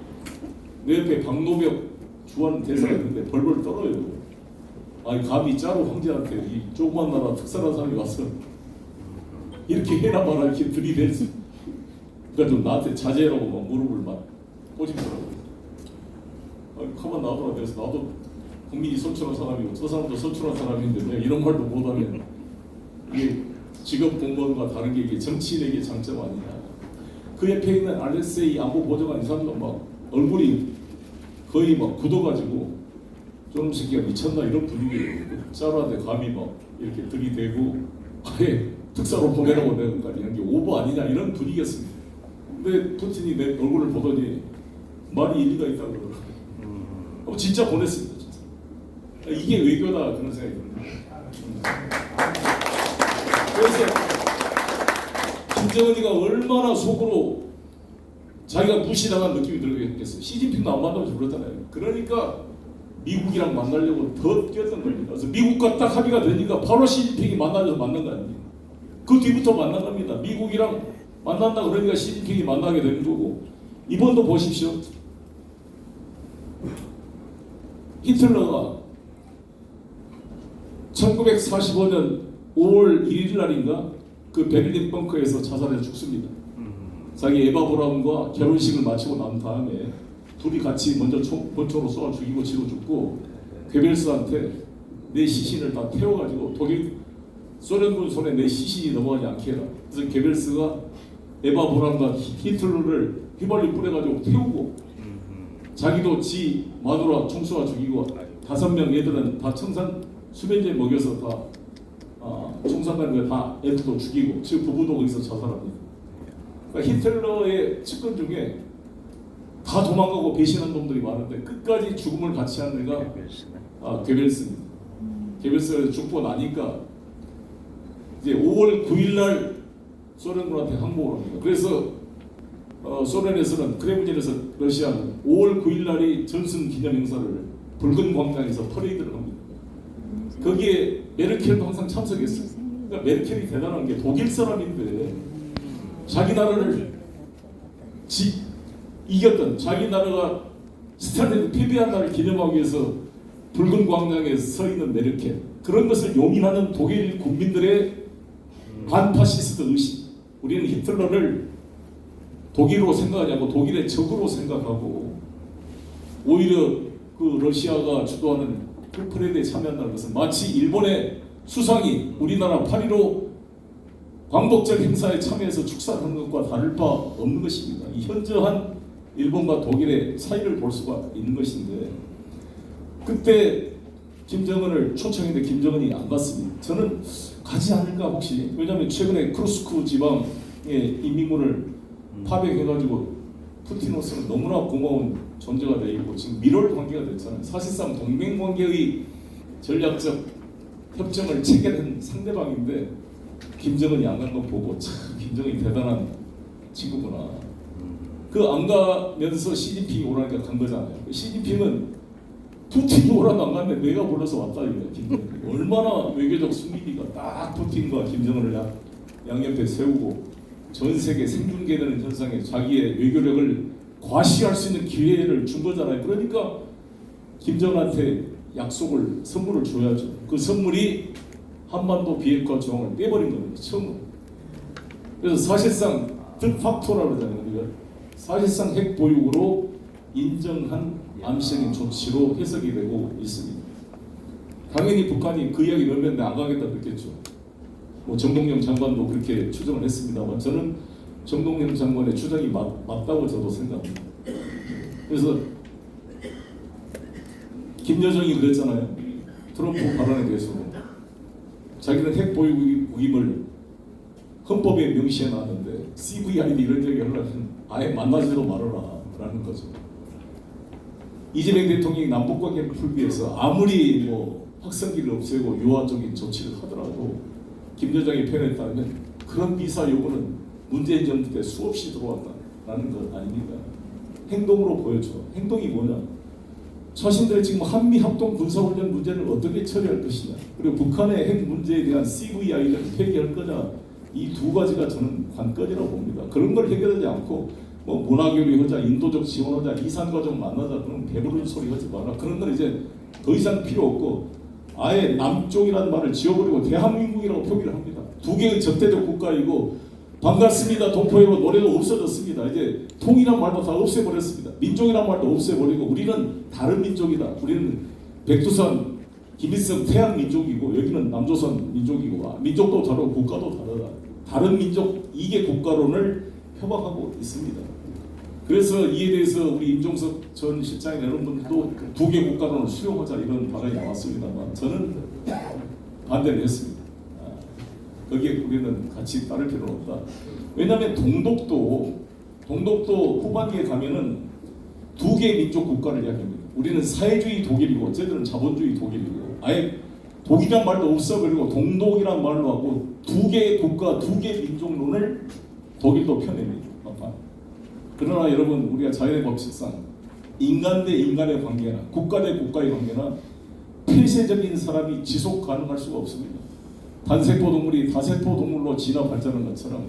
내 옆에 박노벽 주한 대사가 있는데 벌벌 떨어요. 아니 감히 짜루 황제한테 이 조그만 나라 특사라는 사람이 와서 이렇게 해라 마라 이렇게 들이댔어. 그러니까 좀 나한테 자제라고 막 무릎을 막 꼬집더라고. 아니 가만 놔둬라. 그래서 나도 국민이 선출한 사람이고 저 사람도 선출한 사람인데 내가 이런 말도 못하면 이게 직업 공무원과 다른 게 이게 정치인에게 장점 아니냐. 그 옆에 있는 RSA 안보보좌관 이 사람도 막 얼굴이 거의 막 굳어가지고 저놈 새끼가 미쳤나 이런 분위기예요. 짜루한테 감히 막 이렇게 들이대고 아예 특사로 보내라고 내가 이런 게 오버 아니냐 이런 분위기였습니다. 근데 푸틴이 내 얼굴을 보더니 말이 일리가 있다고 그러더라고요. 진짜 보냈습니다. 진짜. 이게 외교다 그런 생각이 듭니다. 그래서 김정은이가 얼마나 속으로 자기가 무시당한 느낌이 들겠어요. 시진핑도 안 만나면서 그랬잖아요. 그러니까 미국이랑 만나려고 더 뛰었던 겁니다. 그래서 미국과 딱 합의가 되니까 바로 시진핑이 만나서 만난 거 아닙니까? 그 뒤부터 만난 겁니다. 미국이랑 만난다 그러니까 시진핑이 만나게 되는 거고. 이번도 보십시오. 히틀러가 1945년 5월 1일 날인가 그 베를린 벙커에서 자살해 죽습니다. 자기 에바 브라운과 결혼식을 마치고 난 다음에 둘이 같이 먼저 권총으로 쏘아 죽이고 지고 죽고 괴벨스한테 내 시신을 다 태워가지고 독일 소련군 손에 내 시신이 넘어가지 않게 해라. 그래서 괴벨스가 에바 브라운과 히틀러를 휘발유 뿌려가지고 태우고 자기도 지 마누라 총 쏘아 죽이고 5명 애들은 다 청산 수면제 먹여서 다 총산단 다 애들도 죽이고 즉 부부도 거기서 자살합니다. 그러니까 히틀러의 측근 중에 다 도망가고 배신한 놈들이 많은데 끝까지 죽음을 같이 한 애가 괴벨스입니다. 괴벨스가 죽고 나니까 이제 5월 9일 날 소련군한테 항복을 합니다. 그래서 소련에서는 크레므린에서 러시아는 5월 9일 날이 전승 기념 행사를 붉은 광장에서 퍼레이드를 합니다. 거기에 메르켈도 항상 참석했어요. 그러니까 메르켈이 대단한 게 독일 사람인데 자기 나라를 이겼던 자기 나라가 스탈린을 패배한 날을 기념하기 위해서 붉은 광장에 서 있는 메르켈 그런 것을 용인하는 독일 국민들의 반파시스트 의식. 우리는 히틀러를 독일로 생각하지 않고 독일의 적으로 생각하고 오히려 그 러시아가 주도하는 그 퍼레이드에 참여한다는 것은 마치 일본의 수상이 우리나라 8.15 광복절 행사에 참여해서 축사하는 것과 다를 바 없는 것입니다. 이 현저한 일본과 독일의 차이를 볼 수가 있는 것인데 그때 김정은을 초청했는데 김정은이 안 갔습니다. 저는 가지 않을까 혹시. 왜냐하면 최근에 크루스크 지방의 인민군을 파병해가지고 푸틴으로서는 너무나 고마운 존재가 되어 있고 지금 밀월 관계가 됐잖아요. 사실상 동맹 관계의 전략적 협정을 체결한 상대방인데 김정은이 안 간 거 보고 참 김정은이 대단한 친구구나. 그 안 가면서 시진핑이 오라니까 간 거잖아요. 시진핑은 푸틴이 오라도 안 갔는데 내가 불러서 왔다 이거야. 김정은 얼마나 외교적 승리가 딱 푸틴과 김정은을 양옆에 세우고 전 세계 생중계되는 현상에 자기의 외교력을 과시할 수 있는 기회를 준 거잖아요. 그러니까 김정은한테 약속을 선물을 줘야죠. 그 선물이 한반도 비핵화 조항을 떼버린 겁니다. 처음으로. 그래서 사실상 득팍토라고 그러잖아요. 우리가 사실상 핵 보유국으로 인정한 암시적인 조치로 해석이 되고 있습니다. 당연히 북한이 그 이야기 넣으면 안 가겠다 그랬겠죠. 뭐 정동영 장관도 그렇게 추정을 했습니다만 저는 정동영 장관의 추정이 맞다고 저도 생각합니다. 그래서 김여정이 그랬잖아요. 트럼프 발언에 대해서 자기는 핵 보유국임을 헌법에 명시해 놨는데 CVID 이런 얘기 하려면 아예 만나지도 말아라 라는 거죠. 이재명 대통령이 남북관계를 풀기 위해서 아무리 뭐 확성기를 없애고 유화적인 조치를 하더라도 김 여정이 표현했다면 그런 비사 요구는 문재인 정부 때 수없이 들어왔다라는 것 아닙니까? 행동으로 보여줘. 행동이 뭐냐? 자신들의 지금 한미 합동 군사훈련 문제를 어떻게 처리할 것이냐, 그리고 북한의 핵 문제에 대한 CVI를 폐기할 거냐, 이 두 가지가 저는 관건이라고 봅니다. 그런 걸 해결하지 않고 뭐 문화교류 하자, 인도적 지원하자, 이산가족 만나자, 그런 배부른 소리 하지 마라. 그런 건 이제 더 이상 필요 없고 아예 남쪽이라는 말을 지워버리고 대한민국이라고 표기를 합니다. 두 개의 적대적 국가이고 반갑습니다 동포여러분 노래도 없어졌습니다. 이제 통이란 말도 다 없애버렸습니다. 민족이란 말도 없애버리고 우리는 다른 민족이다. 우리는 백두산 김일성 태양 민족이고 여기는 남조선 민족이고 민족도 다르고 국가도 다르다. 다른 민족 이계 국가론을 펴박하고 있습니다. 그래서 이에 대해서 우리 임종석 전 실장이 여러분들도 두 개 국가론을 수용하자 이런 발언이 나왔습니다만 저는 반대를 했습니다. 거기에 우리는 같이 따를 필요는 없다. 왜냐하면 동독도 후반기에 가면은 두 개의 민족 국가를 이야기합니다. 우리는 사회주의 독일이고 쟤들은 자본주의 독일이고 아예 독이란 말도 없어버리고 동독이란 말로 하고 두 개의 국가, 두 개의 민족론을 독일도 펴냅니다. 그러나 여러분 우리가 자연의 법칙상 인간 대 인간의 관계나 국가 대 국가의 관계나 폐쇄적인 사람이 지속 가능할 수가 없습니다. 단세포 동물이 다세포 동물로 진화 발전한 것처럼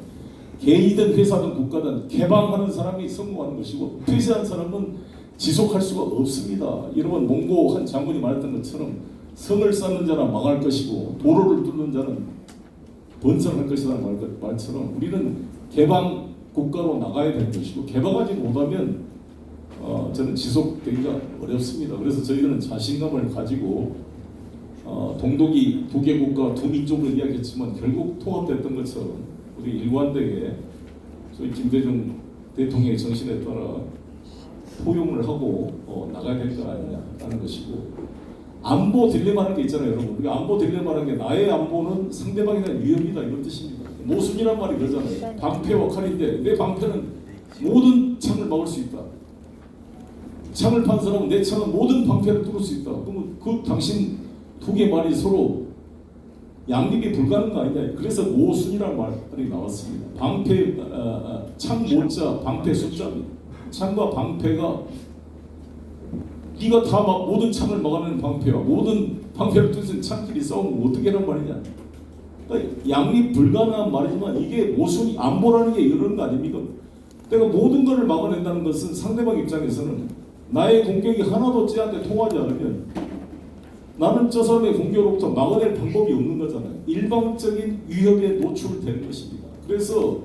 개인이든 회사든 국가든 개방하는 사람이 성공하는 것이고 폐쇄한 사람은 지속할 수가 없습니다. 여러분 몽고 한 장군이 말했던 것처럼 성을 쌓는 자는 망할 것이고 도로를 뚫는 자는 번성할 것이라는 말처럼 우리는 개방 국가로 나가야 되는 것이고 개방하지 못하면 저는 지속되기가 어렵습니다. 그래서 저희들은 자신감을 가지고 동독이 두 개 국가 두 민족을 이야기했지만 결국 통합됐던 것처럼 우리 일관되게 저희 김대중 대통령의 정신에 따라 포용을 하고 나가야 될 거 아니냐라는 것이고 안보 딜레마라는 게 있잖아요, 여러분. 우리가 안보 딜레마라는 게 나의 안보는 상대방에 대한 위협이다 이런 뜻입니다. 모순이란 말이 그러잖아요. 방패와 칼인데 내 방패는 모든 창을 막을 수 있다. 창을 판 사람은 내 창은 모든 방패를 뚫을 수 있다. 그러면 그 당신 두 개 말이 서로 양립이 불가능한 거 아니냐. 그래서 모순이라는 말이 나왔습니다. 방패 창 모자 방패 숫자입니다. 창과 방패가 네가 다 모든 창을 막아내는 방패와 모든 방패를 뚫는 창끼리 싸우면 어떻게 하란 말이냐. 그러니까 양립 불가능한 말이지만 이게 모순이 안보라는 게 이런 거 아닙니까? 내가 모든 것을 막아낸다는 것은 상대방 입장에서는 나의 공격이 하나도 쟤한테 통하지 않으면 나는 저 사람의 공격으로부터 막아낼 방법이 없는 거잖아요. 일방적인 위협에 노출되는 것입니다. 그래서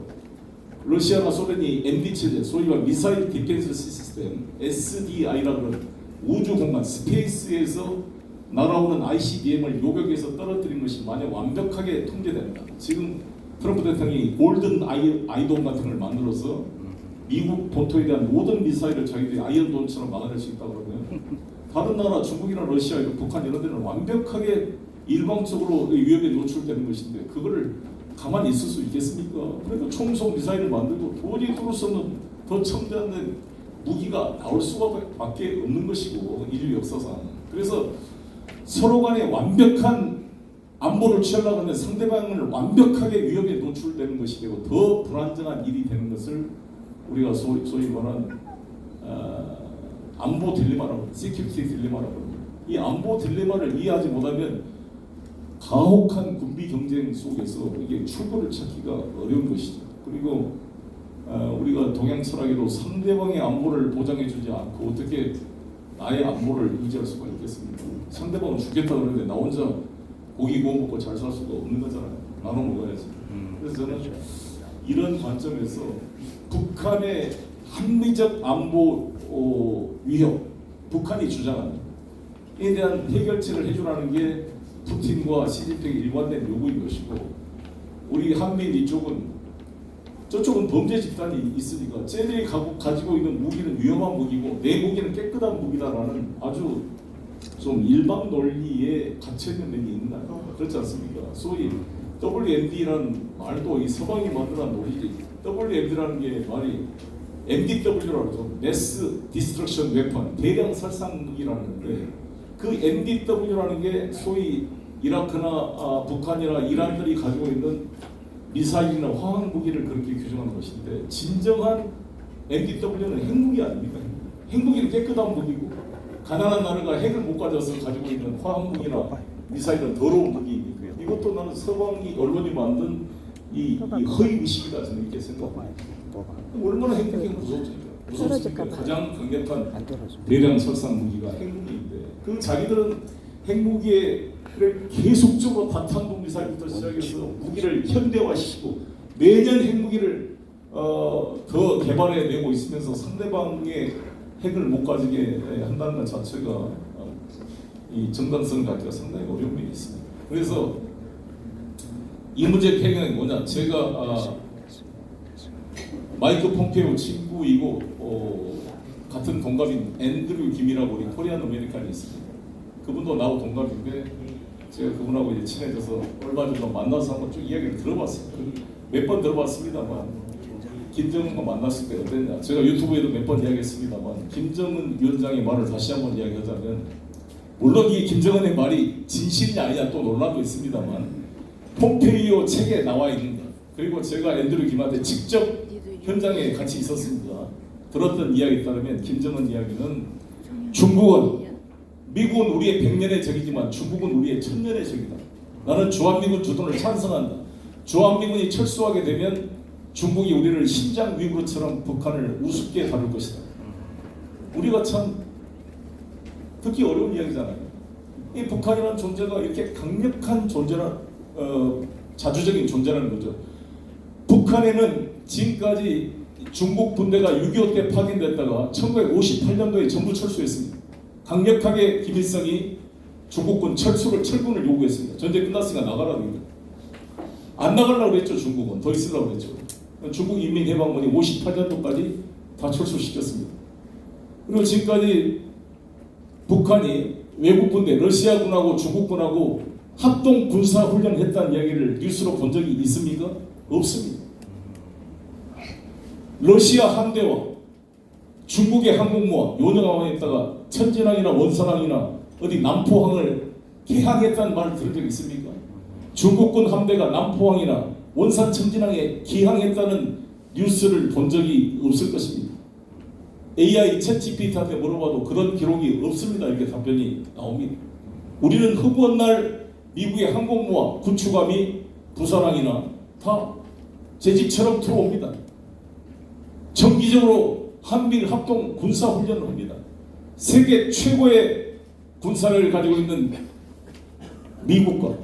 러시아나 소련이 MD 체제, 소위 말 미사일 디펜스 시스템 SDI라고 하는 우주공간 스페이스에서 날아오는 ICBM을 요격해서 떨어뜨린 것이 만약 완벽하게 통제된다. 지금 트럼프 대통령이 골든 아이돔 같은 걸 만들어서 미국 본토에 대한 모든 미사일을 자기들이 아이언돔처럼 막아낼 수 있다고 그러면 다른 나라 중국이나 러시아, 북한 이런 데는 완벽하게 일방적으로 위협에 노출되는 것인데 그거를 가만히 있을 수 있겠습니까? 그러니까 총속 미사일을 만들고 도저히 뚫을 수 없는 더 첨단된 무기가 나올 수밖에 없는 것이고 인류 역사상. 그래서 서로 간에 완벽한 안보를 취하려고 하면 상대방을 완벽하게 위협에 노출되는 것이 되고 더 불안정한 일이 되는 것을 우리가 소위 말하는 안보 딜레마라고, 시큐리티 딜레마라고 합니다. 이 안보 딜레마를 이해하지 못하면 가혹한 군비 경쟁 속에서 이게 출구를 찾기가 어려운 것이죠. 그리고 우리가 동양 철학에도 상대방의 안보를 보장해주지 않고 어떻게 나의 안보를 유지할 수가 있겠습니까? 상대방은 죽겠다 그러는데 나 혼자 고기 구워 먹고 잘 살 수가 없는 거잖아요. 나눠 먹어야지. 그래서 저는 이런 관점에서 북한의 합리적 안보 위협, 북한이 주장하는 에 대한 해결책을 해주라는 게 푸틴과 시진핑의 일관된 요구인 것이고 우리 한미 이쪽은 저쪽은 범죄 집단이 있으니까 쟤들이 가지고 있는 무기는 위험한 무기고 내 무기는 깨끗한 무기다라는 아주 좀 일반 논리에 갇혀있는 면이 있나요? 그렇지 않습니까? 소위 WMD라는 말도 이 서방이 만들어낸 논리지. WMD라는 게 말이 MDW라고 하죠. Mass Destruction Weapon, 대량 살상 무기라는데 그 MDW라는 게 소위 이라크나 북한이나 이란들이 가지고 있는 미사일이나 화학 무기를 그렇게 규정하는 것인데 진정한 MDW는 핵무기 아닙니까? 핵무기는 깨끗한 무기고 가난한 나라가 핵을 못 가져서 가지고 있는 화학무기나 미사일은 더러운 무기입니까? 이것도 나는 서방이 언론이 만든 이 허위 의식이다 저는 이렇게 생각합니다. 얼마나 핵무기가 무섭습니까? 가장 강력한 대량 살상 무기가 핵무기인데 그 자기들은 핵무기에 계속적으로 다탄도 미사일부터 시작해서 무기를 현대화시키고 매년 핵무기를 더 개발해내고 있으면서 상대방의 핵을 못 가지게 한다는 것 자체가 이 정당성을 갖기가 상당히 어려운 면이 있습니다. 그래서 이 문제 해결은 뭐냐? 제가 마이크 폼페이오 친구이고 같은 동갑인 앤드류 김이라고 우리 코리안 아메리칸이 있습니다. 그분도 나하고 동갑인데 제가 그분하고 이제 친해져서 얼마 전에 만나서 한번 쭉 이야기를 들어봤어요. 몇 번 들어봤습니다만 김정은과 만났을 때 어땠냐? 제가 유튜브에도 몇 번 이야기했습니다만 김정은 위원장의 말을 다시 한번 이야기하자면 물론 이 김정은의 말이 진실이냐 아니냐 또 논란도 있습니다만 폼페이오 책에 나와 있는 것 그리고 제가 앤드류 김한테 직접 현장에 같이 있었습니다. 들었던 이야기에 따르면 김정은 이야기는 중국은 미국은 우리의 100년의 적이지만 중국은 우리의 1000년의 적이다. 나는 주한미군 주둔을 찬성한다. 주한미군이 철수하게 되면 중국이 우리를 신장 위구르처럼 북한을 우습게 다룰 것이다. 우리가 참 듣기 어려운 이야기잖아요. 이 북한이라는 존재가 이렇게 강력한 존재라 자주적인 존재라는 거죠. 북한에는 지금까지 중국 군대가 6.25 때 파견됐다가 1958년도에 전부 철수했습니다. 강력하게 김일성이 중국군 철군을 요구했습니다. 전쟁 끝났으니까 나가라고 했습니다. 안 나가려고 그랬죠. 중국은 더 있으려고 그랬죠. 중국 인민해방군이 58년도까지 다 철수시켰습니다. 그리고 지금까지 북한이 외국군대 러시아군하고 중국군하고 합동 군사 훈련했다는 이야기를 뉴스로 본 적이 있습니까? 없습니다. 러시아 함대와 중국의 항공모와 요령함에다가 천진항이나 원산항이나 어디 남포항을 개항했다는 말을 들은 적 있습니까? 중국군 함대가 남포항이나 원산 천진항에 기항했다는 뉴스를 본 적이 없을 것입니다. AI 챗GPT한테 물어봐도 그런 기록이 없습니다. 이렇게 답변이 나옵니다. 우리는 허구한 날 미국의 항공모와 구축함이 부산항이나 다 제 집처럼 들어옵니다. 정기적으로 한미일 합동 군사훈련을 합니다. 세계 최고의 군사를 가지고 있는 미국과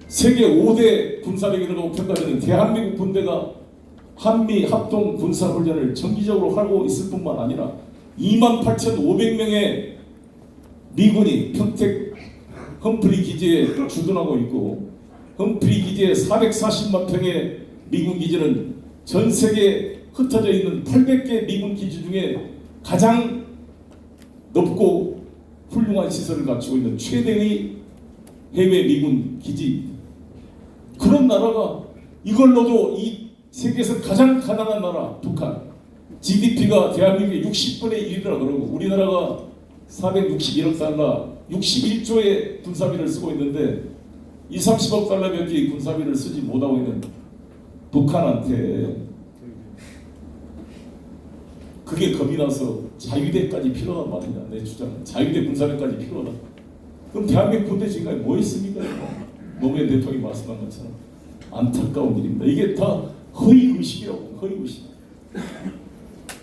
세계 5대 군사력이라고 평가되는 대한민국 군대가 한미 합동 군사훈련을 정기적으로 하고 있을 뿐만 아니라 28,500명의 미군이 평택 험프리 기지에 주둔하고 있고 험프리 기지에 440만 평의 미군 기지는 전 세계에 흩어져 있는 800개 미군 기지 중에 가장 넓고 훌륭한 시설을 갖추고 있는 최대의 해외 미군 기지. 그런 나라가 이걸로도 이 세계에서 가장 가난한 나라 북한 GDP가 대한민국의 60분의 1이라 그러고 우리나라가 461억 달러 61조의 군사비를 쓰고 있는데 30억 달러밖에 군사비를 쓰지 못하고 있는 북한한테 그게 겁이 나서 자유대까지 필요하단 말이냐. 내 주장은 자유대 군사력까지 필요하다. 그럼 대한민국 군대 지금까지 뭐 했습니까? 노무현 대통령이 말씀한 것처럼 안타까운 일입니다. 이게 다 허위의식이라고. 허위의식.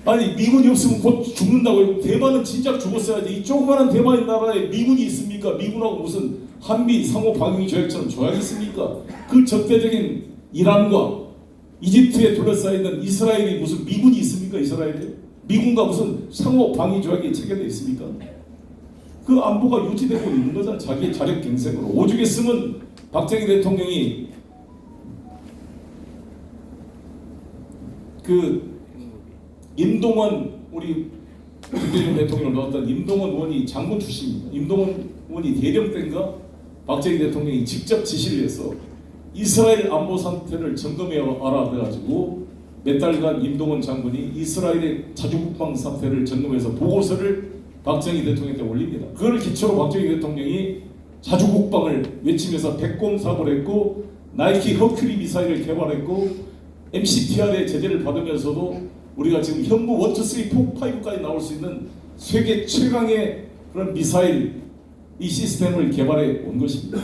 아니 미군이 없으면 곧 죽는다고요. 대만은 진작 죽었어야지. 이 조그마한 대만 나라에 미군이 있습니까? 미군하고 무슨 한미 상호 방위 조약처럼 조약이 있습니까? 그 적대적인 이란과 이집트에 둘러싸여 있는 이스라엘이 무슨 미군이 있습니까? 이스라엘에? 미군과 무슨 상호 방위 조약이 체결되어 있습니까? 그 안보가 유지되고 있는 거잖아요. 자기의 자력 갱생으로. 오죽했으면 박정희 대통령이 그 임동원 우리 김대중 대통령을 넣었던 임동원 의원이 장군 출신입니다. 임동원 의원이 대령 때인가 박정희 대통령이 직접 지시를 해서 이스라엘 안보 상태를 점검해라 그래가지고 몇 달간 임동원 장군이 이스라엘의 자주국방 상태를 점검해서 보고서를 박정희 대통령한테 올립니다. 그걸 기초로 박정희 대통령이 자주국방을 외치면서 백곰 사업을 했고 나이키 허큐리 미사일을 개발했고 MCTR의 제재를 받으면서도 우리가 지금 현무 1, 2, 3, 4, 5까지 나올 수 있는 세계 최강의 그런 미사일 이 시스템을 개발해 온 것입니다.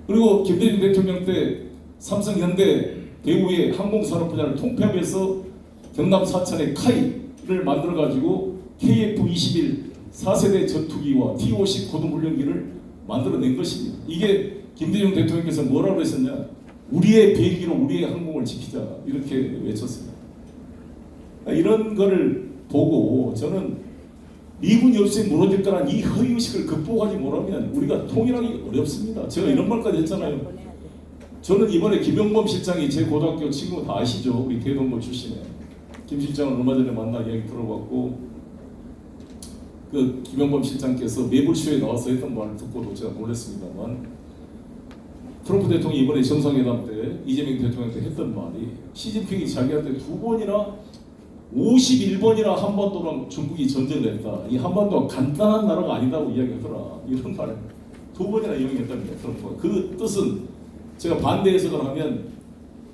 그리고 김대중 대통령 때 삼성, 현대, 대우의 항공산업 분야를 통폐합해서 경남 사천의 카이를 만들어 가지고 KF-21 4세대 전투기와 T-50 고등훈련기를 만들어낸 것입니다. 이게 김대중 대통령께서 뭐라고 했었냐? 우리의 비행기로 우리의 항공을 지키자 이렇게 외쳤습니다. 이런 거를 보고 저는 미군이 없이 무너질 거란 이 허위의식을 극복하지 못하면 우리가 통일하기 어렵습니다. 제가 이런 말까지 했잖아요. 저는 이번에 김영범 실장이 제 고등학교 친구 다 아시죠? 우리 대동고 출신에 김 실장을 얼마 전에 만나 이야기 들어봤고 그 김영범 실장께서 매불쇼에 나와서 했던 말을 듣고도 제가 놀랐습니다만 트럼프 대통령이 이번에 정상회담 때 이재명 대통령한테 했던 말이 시진핑이 자기한테 2번이나 51번이나 한반도랑 중국이 전쟁을 했다. 이 한반도가 간단한 나라가 아니다고 이야기하더라. 이런 말을 2번이나 이용했답니다. 트럼프가. 그 뜻은 제가 반대 해석을 하면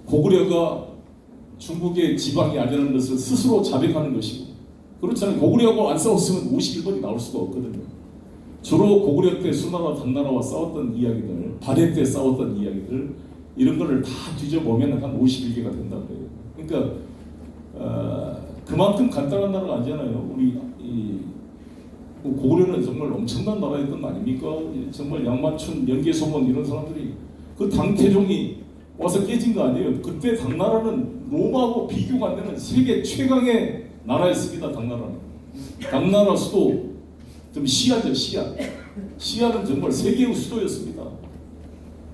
고구려가 중국의 지방이 아니라는 것을 스스로 자백하는 것이고 그렇잖아요. 고구려하고 안 싸웠으면 51번이 나올 수가 없거든요. 주로 고구려 때 수나라 당나라와 싸웠던 이야기들, 발해 때 싸웠던 이야기들 이런 거를 다 뒤져보면 한 51개가 된다고 해요. 그러니까 그만큼 간단한 나라가 아니잖아요. 우리 고구려는 정말 엄청난 나라였던 거 아닙니까? 정말 양만춘, 연개소문 이런 사람들이 그 당태종이 와서 깨진 거 아니에요. 그때 당나라는 로마하고 비교가 안 되는 세계 최강의 나라였습니다. 당나라는. 당나라 수도 좀 시아죠. 시아는 정말 세계의 수도였습니다.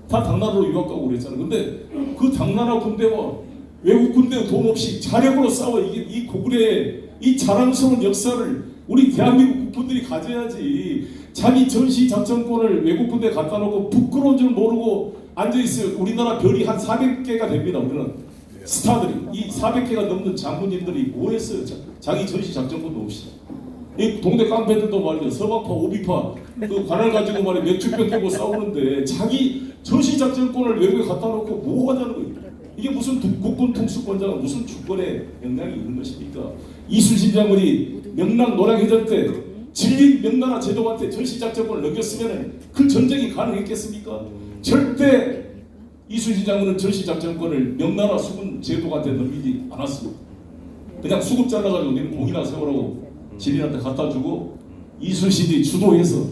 다 당나라로 유학가고 그랬잖아요. 근데 그 당나라 군대와 외국 군대 돈 없이 자력으로 싸워 이 고구려의 이 자랑스러운 역사를 우리 대한민국 국군들이 가져야지. 자기 전시 작전권을 외국 군대에 갖다 놓고 부끄러운 줄 모르고 앉아 있어요. 우리나라 별이 한 400개가 됩니다. 우리는 스타들이 이 400개가 넘는 장군님들이 뭐 했어요? 자기 전시 작전권도 없이. 이 동네 깡패들도 말이죠. 서방파, 오비파 그 관을 가지고 말이야 맥주병 끼고 싸우는데 자기 전시 작전권을 외국에 갖다 놓고 뭐 하자는 거예요. 이게 무슨 국군 통수권자가 무슨 주권에 영향이 있는 것입니까? 이순신 장군이 명랑 노량해전 때 진린 명나라 제독한테 전시작전권을 넘겼으면 그 전쟁이 가능했겠습니까? 절대 이순신 장군은 전시작전권을 명나라 수군 제독한테 넘기지 않았습니다. 그냥 수급 잘라가지고 니는 공이나 세우라고 진린한테 갖다주고 이순신이 주도해서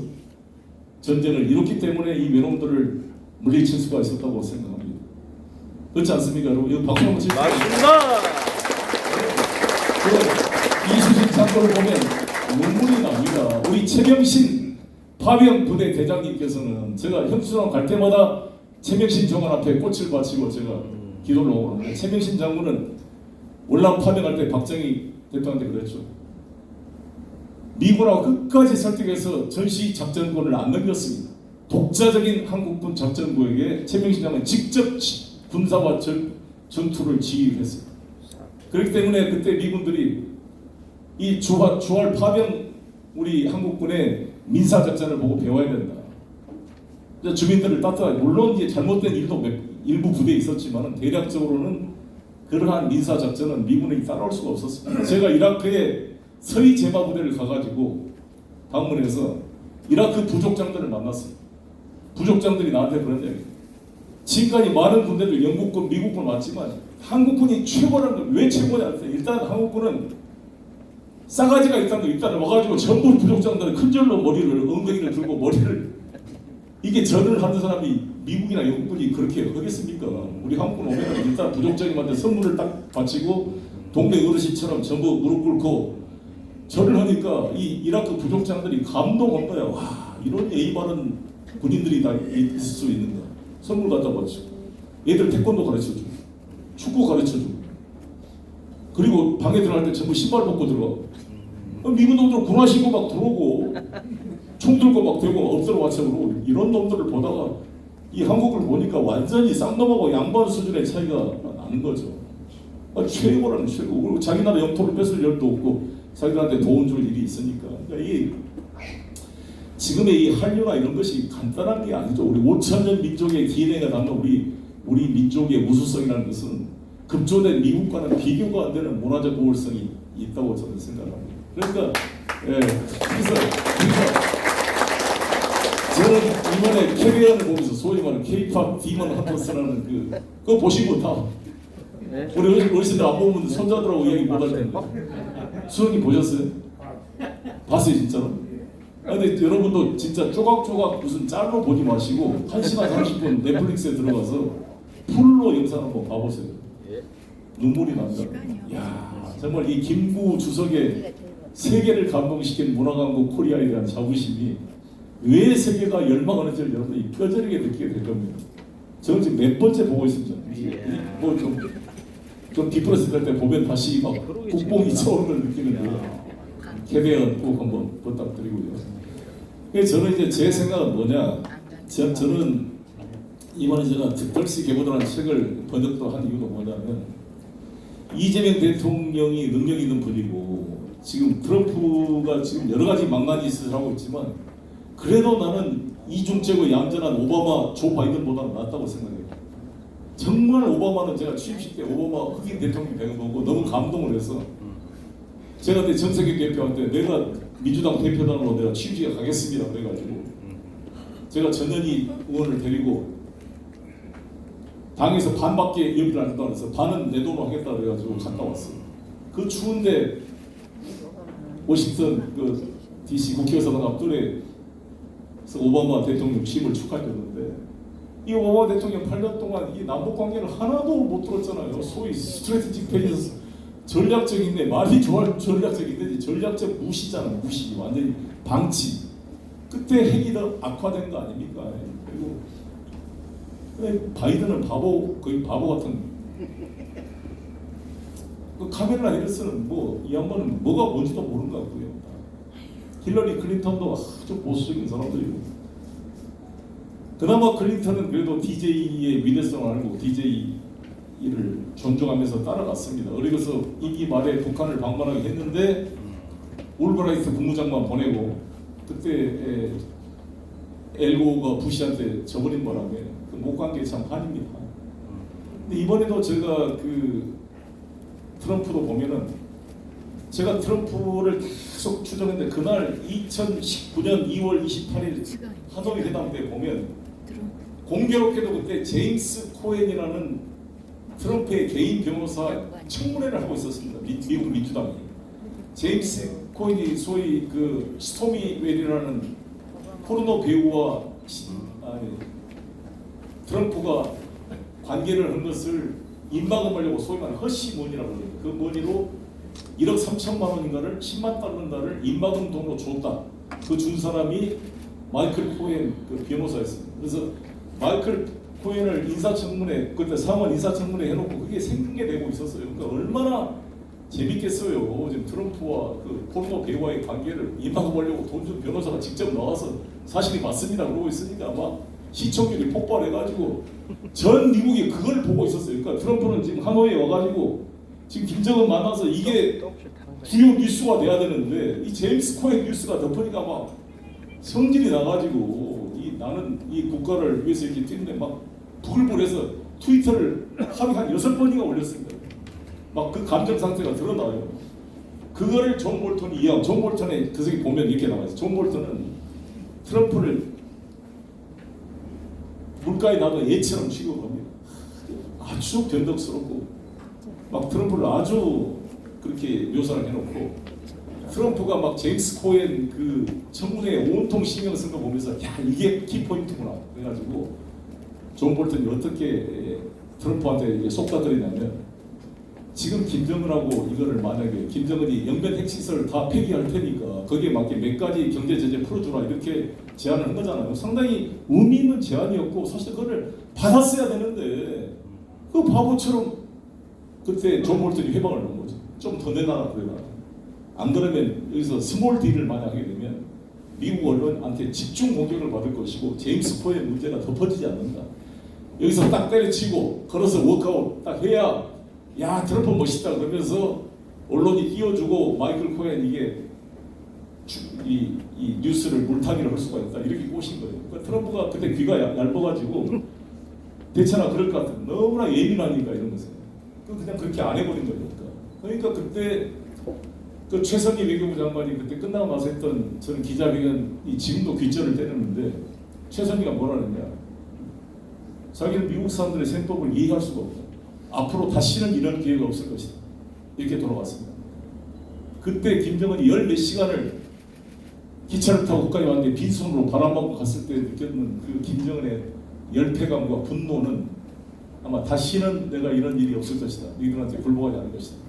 전쟁을 이뤘기 때문에 이 외놈들을 물리칠 수가 있었다고 생각합니다. 그렇지 않습니까, 여러분? 이거 박수 한번 치세요. 맞습니다. 이순신 사건을 보면 눈물이 납니다. 우리 최명신 파병 부대 대장님께서는 제가 현수랑 갈 때마다 최명신 정원 앞에 꽃을 바치고 제가 기도를 하고 그러는데 최명신 장군은 월남 파병할 때 박정희 대통령한테 그랬죠. 미군하고 끝까지 설득해서 전시 작전권을 안 넘겼습니다. 독자적인 한국군 작전부에게 최명신 장군은 직접 군사와 전투를 지휘했습니다. 그렇기 때문에 그때 미군들이 이 주할 파병 우리 한국군의 민사작전을 보고 배워야 된다. 주민들을 따뜻하게 물론 이제 잘못된 일도 일부 부대에 있었지만 대략적으로는 그러한 민사작전은 미군에게 따라올 수가 없었습니다. 제가 이라크에 서희 제마 부대를 가가지고 방문해서 이라크 부족장들을 만났습니다. 부족장들이 나한테 그런 얘기예요. 지금까지 많은 군대들 영국군, 미국군 왔지만 한국군이 최고라는 건 왜 최고냐? 일단 한국군은 싸가지가 있다는 거 일단 와가지고 전부 부족장들은 큰 절로 머리를 엉덩이를 들고 머리를 이게 절을 하는 사람이 미국이나 영국군이 그렇게 하겠습니까? 우리 한국군 오면 일단 부족장님한테 선물을 딱 바치고 동네 어르신처럼 전부 무릎 꿇고 절을 하니까 이 이라크 부족장들이 감동한 거야. 와, 이런 예의 바른 군인들이 다 있을 수 있는가? 선물 갖다 바치고 애들 태권도 가르쳐주고 축구 가르쳐주고 그리고 방에 들어갈 때 전부 신발 벗고 들어가. 미군 놈들 군화 신고 막 들어오고 총 들고 막 대고 엎드려 맞춰고 이런 놈들을 보다가 이 한국을 보니까 완전히 쌍놈하고 양반 수준의 차이가 나는 거죠. 최고라는 최고. 그리고 자기 나라 영토를 뺏을 열도 없고 자기들한테 도움 줄 일이 있으니까. 그러니까 이 지금의 이 한류나 이런 것이 간단한 게 아니죠. 우리 5천년 민족의 DNA가 담는 우리 민족의 우수성이라는 것은 급조된 미국과는 비교가 안 되는 문화적 우월성이 있다고 저는 생각합니다. 그러니까 예, 그래서 저는 이번에 캐리어를 보면서 소위 말하는 K-팝 디먼 헌터스라는 그거 보시고 다 네? 우리 어르신들 안 보면 손자들하고 이야기 못 할 텐데 수영님 보셨어요? 봤어요 진짜로? 근데 여러분도 진짜 조각조각 무슨 짤로 보지 마시고 1시간 30분 넷플릭스에 들어가서 풀로 영상 한번 봐보세요. 눈물이 난다. 야 정말 이 김구 주석의 세계를 감동시킨 문화강국 코리아에 대한 자부심이 왜 세계가 열망하는지를 여러분이 뼈저리게 느끼게 될 겁니다. 저는 지금 몇 번째 보고 있습니다. 뭐좀 디프레스 때 보면 다시 막 국뽕이 차오르는 걸 느끼는데요. 캐비언 꼭 한번 부탁드리고요. 그래서 저는 이제 제 생각은 뭐냐, 저는 이번에 제가 특별시 개보도라는 책을 번역도 한 이유가 뭐냐면 이재명 대통령이 능력 있는 분이고 지금 트럼프가 지금 여러 가지 망나니 짓을 하고 있지만 그래도 나는 이중적으로 얌전한 오바마, 조 바이든보다는 낫다고 생각해요. 정말 오바마는 제가 취임식 때 오바마 흑인 대통령 되는 거고 너무 감동을 해서 제가 그때 정세균 대표한테 내가 민주당 대표단으로 내가 취임식에 가겠습니다 그래가지고 제가 전현희 의원을 데리고 당에서 반밖에 여기를 안 했다고 해서 반은 내 돈으로 하겠다 그래가지고 갔다 왔어요. 그 추운데 워싱턴 그 DC 국회의사당 앞둘에 오바마 대통령 취임을 축하해줬는데 이 오바마 대통령 8년 동안 이 남북 관계를 하나도 못 들었잖아요. 소위 스트래티직 페이스 전략적인데 말이 좋아 전략적인데 전략적 무시잖아. 무시 완전히 방치. 그때 핵이 더 악화된 거 아닙니까? 그리고 바이든은 바보 거의 바보 같은. 그 카멜라 해리스는 뭐 이 양반은 뭐가 뭔지도 모르는 것 같고요. 힐러리 클린턴도 아주 보수적인 사람들이고. 그나마 클린턴은 그래도 DJ의 위대성을 알고 DJ를 존중하면서 따라갔습니다. 그래서 임기 말에 북한을 방문하게 했는데 올브라이트 국무장관 보내고 그때 엘고가 부시한테 져버린 바람에 그 목관계 참 한입니다. 근데 이번에도 제가 그 트럼프도 보면은 제가 트럼프를 계속 추정했는데 그날 2019년 2월 28일 하노이 회담 때 보면 공교롭게도 그때 제임스 코엔이라는 트럼프의 개인 변호사 청문회를 하고 있었습니다. 미국 민주당이. 제임스 코엔이 소위 그 스토미 웰이라는 포르노 배우와 트럼프가 관계를 한 것을 임박음하려고 소위 말하는 허시머니라고 합니다. 그 머니로 1억 3천만 원인가를 10만 달러를 임박음 돈으로 줬다. 그 준 사람이 마이클 코엔 그 변호사였습니다. 그래서 마이클 코엔을 인사청문회 그때 상원 인사청문회 해놓고 그게 생중계되고 있었어요. 그러니까 얼마나 재밌겠어요. 지금 트럼프와 그 포르노 배우와의 관계를 임박음하려고 돈 준 변호사가 직접 나와서 사실이 맞습니다 그러고 있으니까 아마 시청률이 폭발해가지고 전 미국이 그걸 보고 있었어요. 그러니까 트럼프는 지금 하노이에 와가지고 지금 김정은 만나서 이게 주요 뉴스가 돼야 되는데 이 제임스 코엔 뉴스가 덮으니까 막 성질이 나가지고 나는 이 국가를 위해서 이렇게 뛰는데 막 부글부글해서 트위터를 하루에 한 6번이나 올렸습니다. 막 그 감정 상태가 드러나요. 그거를 존 볼턴이 이해하고 존 볼턴의 그 속에 보면 이렇게 나와요. 존 볼턴은 트럼프를 물가에 나도 애처럼 취급합니다. 아주 변덕스럽고 막 트럼프를 아주 그렇게 묘사를 해놓고 트럼프가 막 제임스 코엔 그 청문회에 온통 신경 쓴 거 보면서 야 이게 키포인트구나 그래가지고 존 볼턴이 어떻게 트럼프한테 속다드리냐면 지금 김정은하고 이거를 만약에 김정은이 영변 핵시설 다 폐기할 테니까 거기에 맞게 몇 가지 경제 제재 풀어주라 이렇게 제안을 한 거잖아요. 상당히 의미 있는 제안이었고 사실 그거를 받았어야 되는데 그 바보처럼 그때 존 볼턴이 회방을 넣은 거죠. 좀 더 내놔라 그래라. 안 그러면 여기서 스몰 딜을 만약에 되면 미국 언론한테 집중 공격을 받을 것이고 제임스 코의 문제가 덮어지지 않는다. 여기서 딱 때려치고 걸어서 워크아웃 딱 해야 야 트럼프 멋있다 그러면서 언론이 띄워주고 마이클 코엔 이게 이 뉴스를 물타기를 할 수가 있다 이렇게 꼬신 거예요. 그러니까 트럼프가 그때 귀가 얇아가지고 대체나 그럴 것 같아. 너무나 예민하니까 이런 것은 그냥 그렇게 안 해버린 거니까. 그러니까 그때 그 최선희 외교부 장관이 그때 끝나고 나서 했던 저는 기자회견이 지금도 귓절을 때렸는데 최선희가 뭐라 그랬냐. 자기는 미국 사람들의 생법을 이해할 수가 없다. 앞으로 다시는 이런 기회가 없을 것이다. 이렇게 돌아갔습니다. 그때 김정은이 열 몇 시간을 기차를 타고 거기까지 왔는데 빈손으로 바람맞고 갔을 때 느꼈는 그 김정은의 열패감과 분노는 아마 다시는 내가 이런 일이 없을 것이다. 너희들한테 굴복하지 않을 것이다.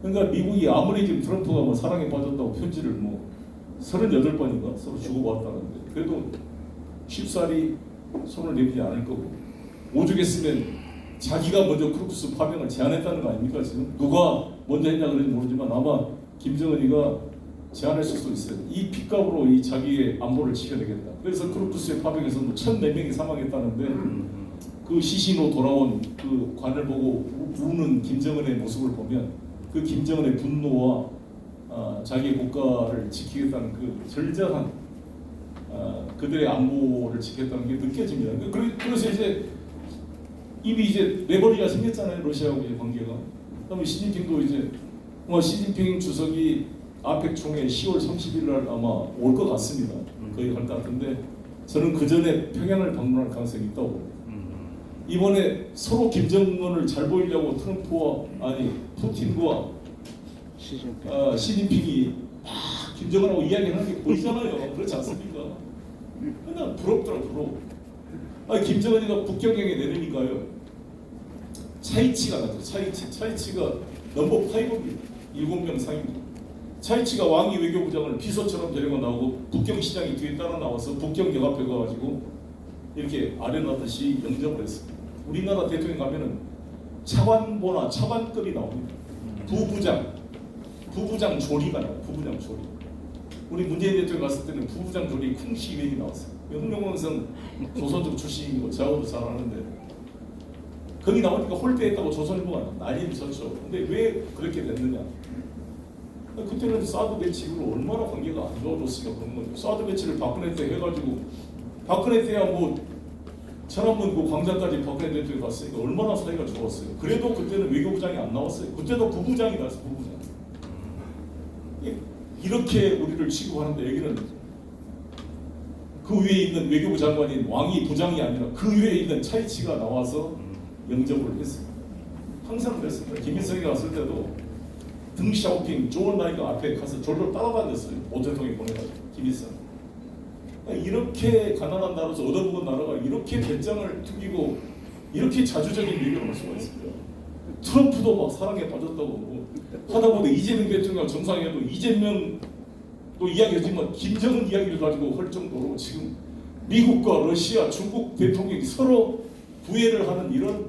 그러니까 미국이 아무리 지금 트럼프가 뭐 사랑에 빠졌다고 편지를 뭐 38번인가 서로 주고받았다는데 그래도 쉽사리 손을 내밀지 않을 거고 오죽했으면 자기가 먼저 크루크스 파병을 제안했다는 거 아닙니까? 지금 누가 먼저 했냐 그런지 모르지만 아마 김정은이가 제안했을 수도 있어요. 이 핏값으로 이 자기의 안보를 지켜내겠다. 그래서 크루크스의 파병에서 뭐 1,400명이 사망했다는데 그 시신으로 돌아온 그 관을 보고 우는 김정은의 모습을 보면 그 김정은의 분노와 자기의 국가를 지키겠다는 그 절절한 그들의 안보를 지켰다는 게 느껴집니다. 그래서 이제 이미 이제 레버리가 생겼잖아요. 러시아하고 이제 관계가. 그다음에 시진핑도 이제 시진핑 주석이 아펙 총회 10월 30일 날 아마 올 것 같습니다. 거의 갈 것 같은데 저는 그 전에 평양을 방문할 가능성이 있다고 봅니다. 이번에 서로 김정은을 잘 보이려고 트럼프와 푸틴과 시진핑이 막 김정은하고 이야기하는 게 보이잖아요. 그렇지 않습니까? 그냥 부럽더라고. 김정은이가 북경경에 내리니까요. 차이치가 나죠. 차이치가 넘버 5입니다. 7명 상입니다. 차이치가 왕이 외교부장을 비서처럼 데리고 나오고 북경시장이 뒤에 따라 나와서 북경역 앞에 가가지고 이렇게 아련하듯이 영접을 했습니다. 우리나라 대통령 가면은 차관보나 차관급이 나옵니다. 부부장 조리가 나와요. 부부장 조리. 우리 문재인 대통령 갔을 때는 부부장 조리 쿵시위원이 나왔어요. 흥룡원성 조선족 출신이고 저하고도 잘 아는데 거기 나오니까 홀대했다고 조선일보가 난리를 쳤죠. 근데 왜 그렇게 됐느냐? 그때는 사드 배치로 얼마나 관계가 안 좋아졌으니까 그런 거죠. 사드 배치를 박근혜 때 해가지고 박근혜 때야 뭐 천안문 그 광장까지 박근혜 대통령이 갔으니까 얼마나 사이가 좋았어요. 그래도 그때는 외교부장이 안 나왔어요. 그때도 부부장이 나왔어요. 부부장. 이렇게 우리를 취급하는데 여기는 그 위에 있는 외교부 장관인 왕이 부장이 아니라 그 위에 있는 차이치가 나와서 영접을 했습니다. 항상 그랬습니다. 김일성이 갔을 때도 등샤오핑 조은 나이가 앞에 가서 졸졸 따라다녔어요. 오 대통령이 보내가지고 김일성. 이렇게 가난한 나라에서 얻어먹은 나라가 이렇게 배짱을 튀기고 이렇게 자주적인 외교를 할 수가 있습니다. 트럼프도 막 사랑에 빠졌다고 하다 보니 이재명 대통령 정상회담도 이재명도 이야기하지만 김정은 이야기를 가지고 할 정도로 지금 미국과 러시아, 중국 대통령이 서로 구애를 하는 이런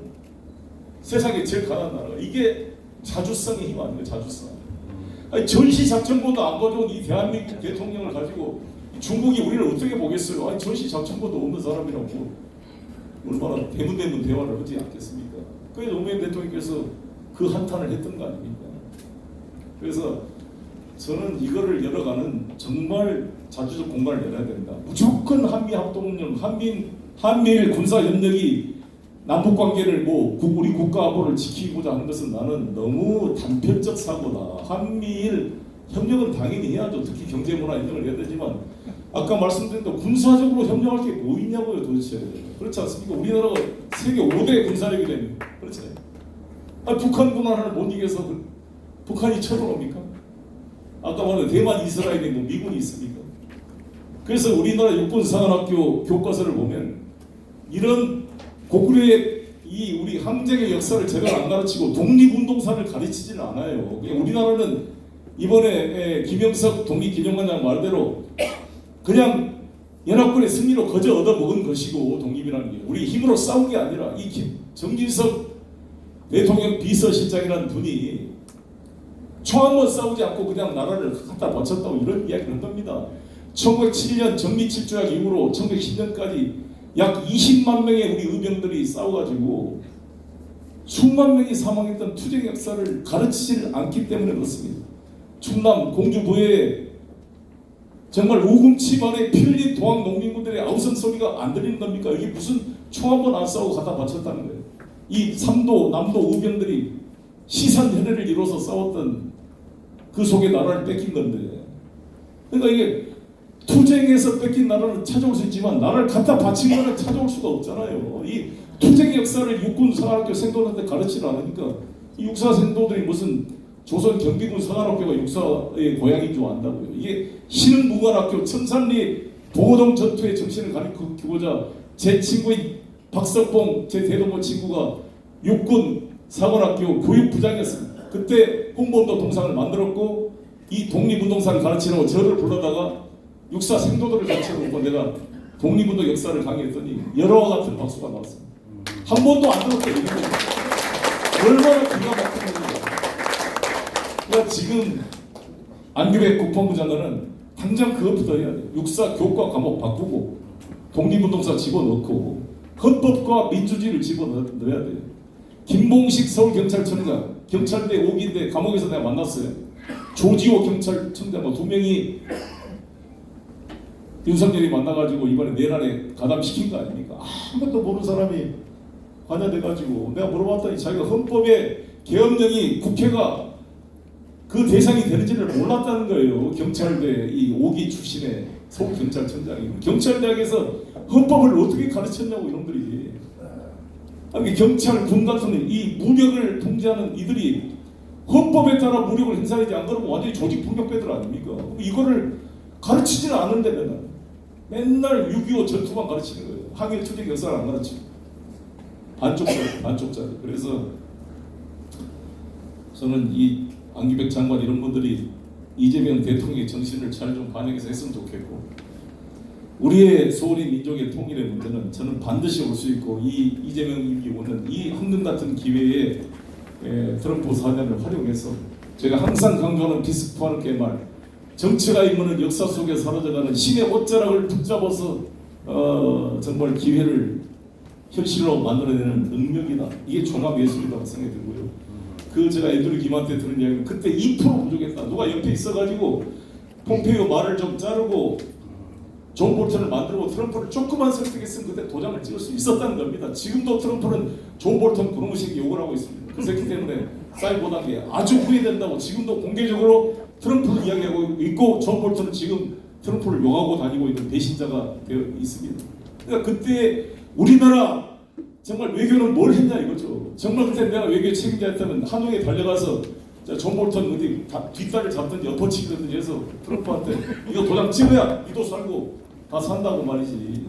세상에 제일 가난한 나라가 이게 자주성의 힘 아니에요. 자주성. 전시작전보도 안 가져온 이 대한민국 대통령을 가지고 중국이 우리를 어떻게 보겠어요? 전시작전보도 없는 사람이라고 얼마나 대문대문 대화를 하지 않겠습니까? 그래서 노무현 대통령께서 그 한탄을 했던 거 아닙니까? 그래서 저는 이거를 열어가는 정말 자주적 공간을 열어야 된다. 무조건 한미합동령, 한미일 군사협력이 남북관계를 우리 국가 안보를 지키고자 하는 것은 나는 너무 단편적 사고다. 한미일 협력은 당연히 해야죠. 특히 경제 문화 협력을 해야 되지만 아까 말씀드린 대로 군사적으로 협력할 게 뭐 있냐고요 도대체. 그렇지 않습니까? 우리나라가 세계 5대 군사력이 됩니다. 그렇지. 북한 군화를 못 이겨서 북한이 쳐들어옵니까? 아까 말한 대만, 이스라엘에 미군이 있습니까? 그래서 우리나라 육군사관학교 교과서를 보면 이런 고구려의 이 우리 항쟁의 역사를 제대로 안 가르치고 독립운동사를 가르치지는 않아요. 우리나라는 이번에 김영석 독립기념관장 말대로 그냥 연합군의 승리로 거저 얻어먹은 것이고 독립이라는 게 우리 힘으로 싸운 게 아니라 이 정진석 대통령 비서실장이라는 분이 총 한 번 싸우지 않고 그냥 나라를 갖다 바쳤다고 이런 이야기를 한답니다. 1907년 정미칠조약 이후로 1910년까지 약 20만 명의 우리 의병들이 싸워가지고 수만 명이 사망했던 투쟁 역사를 가르치지를 않기 때문에 그렇습니다. 충남 공주부에 정말 우금치만의 피 흘린 도항 농민군들의 아우성 소리가 안 들리는 겁니까? 여기 무슨 총 한 번 안 싸우고 갖다 바쳤다는 거예요. 이 삼도 남도 의병들이 시산혈례를 이뤄서 싸웠던 그 속에 나라를 뺏긴 건데. 그러니까 이게 투쟁에서 뺏긴 나라를 찾아올 수 있지만 나라를 갖다 바친 나라를 찾아올 수가 없잖아요. 이 투쟁 역사를 육군 사관학교 생도들한테 가르치지 않으니까 이 육사 생도들이 무슨 조선 경비군 사관학교가 육사의 고향인 줄 안다고요. 이게 신흥무관학교 청산리 보호동 전투의 정신을 가리키고자 제 친구인 박석봉 제 대동호 친구가 육군 사관학교 교육부장이었습니다. 그때 홍범도 동상을 만들었고 이 독립운동사를 가르치라고 저를 불러다가 육사 생도들을 가르쳐놓고 내가 독립운동 역사를 강의했더니 여러와 같은 박수가 나왔습니다. 한 번도 안 들었대요. 얼마나 기가 막힌 겁니다. 그러니까 지금 안규백 국방부 장관은 당장 그것부터 해야 돼요. 육사 교과 과목 바꾸고 독립운동사 집어넣고 헌법과 민주주의를 집어넣어야 돼요. 김봉식 서울경찰청장 경찰대 5기인데 감옥에서 내가 만났어요. 조지호 경찰청장 두 명이 윤석열이 만나가지고 이번에 내란에 가담시킨 거 아닙니까? 아무것도 모르는 사람이 관여돼가지고 내가 물어봤더니 자기가 헌법에 계엄령이 국회가 그 대상이 되는지를 몰랐다는 거예요. 경찰대 이 5기 출신의 서울경찰청장이 경찰대학에서 헌법을 어떻게 가르쳤냐고 이놈들이. 아니 경찰군 같은 이 무력을 통제하는 이들이 헌법에 따라 무력을 행사하지 안 그러면 완전히 조직 폭력배들 아닙니까? 이거를 가르치지는 않는데 맨날 6.25 전투만 가르치는 거예요. 항일 투쟁 역사를 안 가르치고 반쪽짜리. 그래서 저는 이 안규백 장관 이런 분들이 이재명 대통령의 정신을 잘 좀 반영해서 했으면 좋겠고 우리의 소리 민족의 통일의 문제는 저는 반드시 올 수 있고 이 이재명이 오는 이 황금 같은 기회에 트럼프 사년을 활용해서 제가 항상 강조하는 비스포하는 말 정치가 임무는 역사 속에 사라져가는 신의 옷자락을 붙잡아서 정말 기회를 현실로 만들어내는 능력이다. 이게 종합예술이라고 생각이 들고요. 그 제가 앤드류 김한테 들은 이야기는 그때 2% 부족했다. 누가 옆에 있어가지고 폼페이오 말을 좀 자르고 존 볼턴을 만들고 트럼프를 조금만 설득했으면 그때 도장을 찍을 수 있었다는 겁니다. 지금도 트럼프는 존 볼턴 그런 식의 욕을 하고 있습니다. 그 새끼 때문에 사이보단 게 아주 후회된다고 지금도 공개적으로 트럼프를 이야기하고 있고 존 볼턴은 지금 트럼프를 욕하고 다니고 있는 배신자가 되어 있습니다. 그러니까 그때 우리나라 정말 외교는 뭘 했냐 이거죠. 정말 그때 내가 외교 책임자였다면 한국에 달려가서 존 볼턴 어디 뒷다리를 잡든지 엎어치기든지 해서 트럼프한테 이거 도장 찍어야 니도 살고 다 산다고 말이지.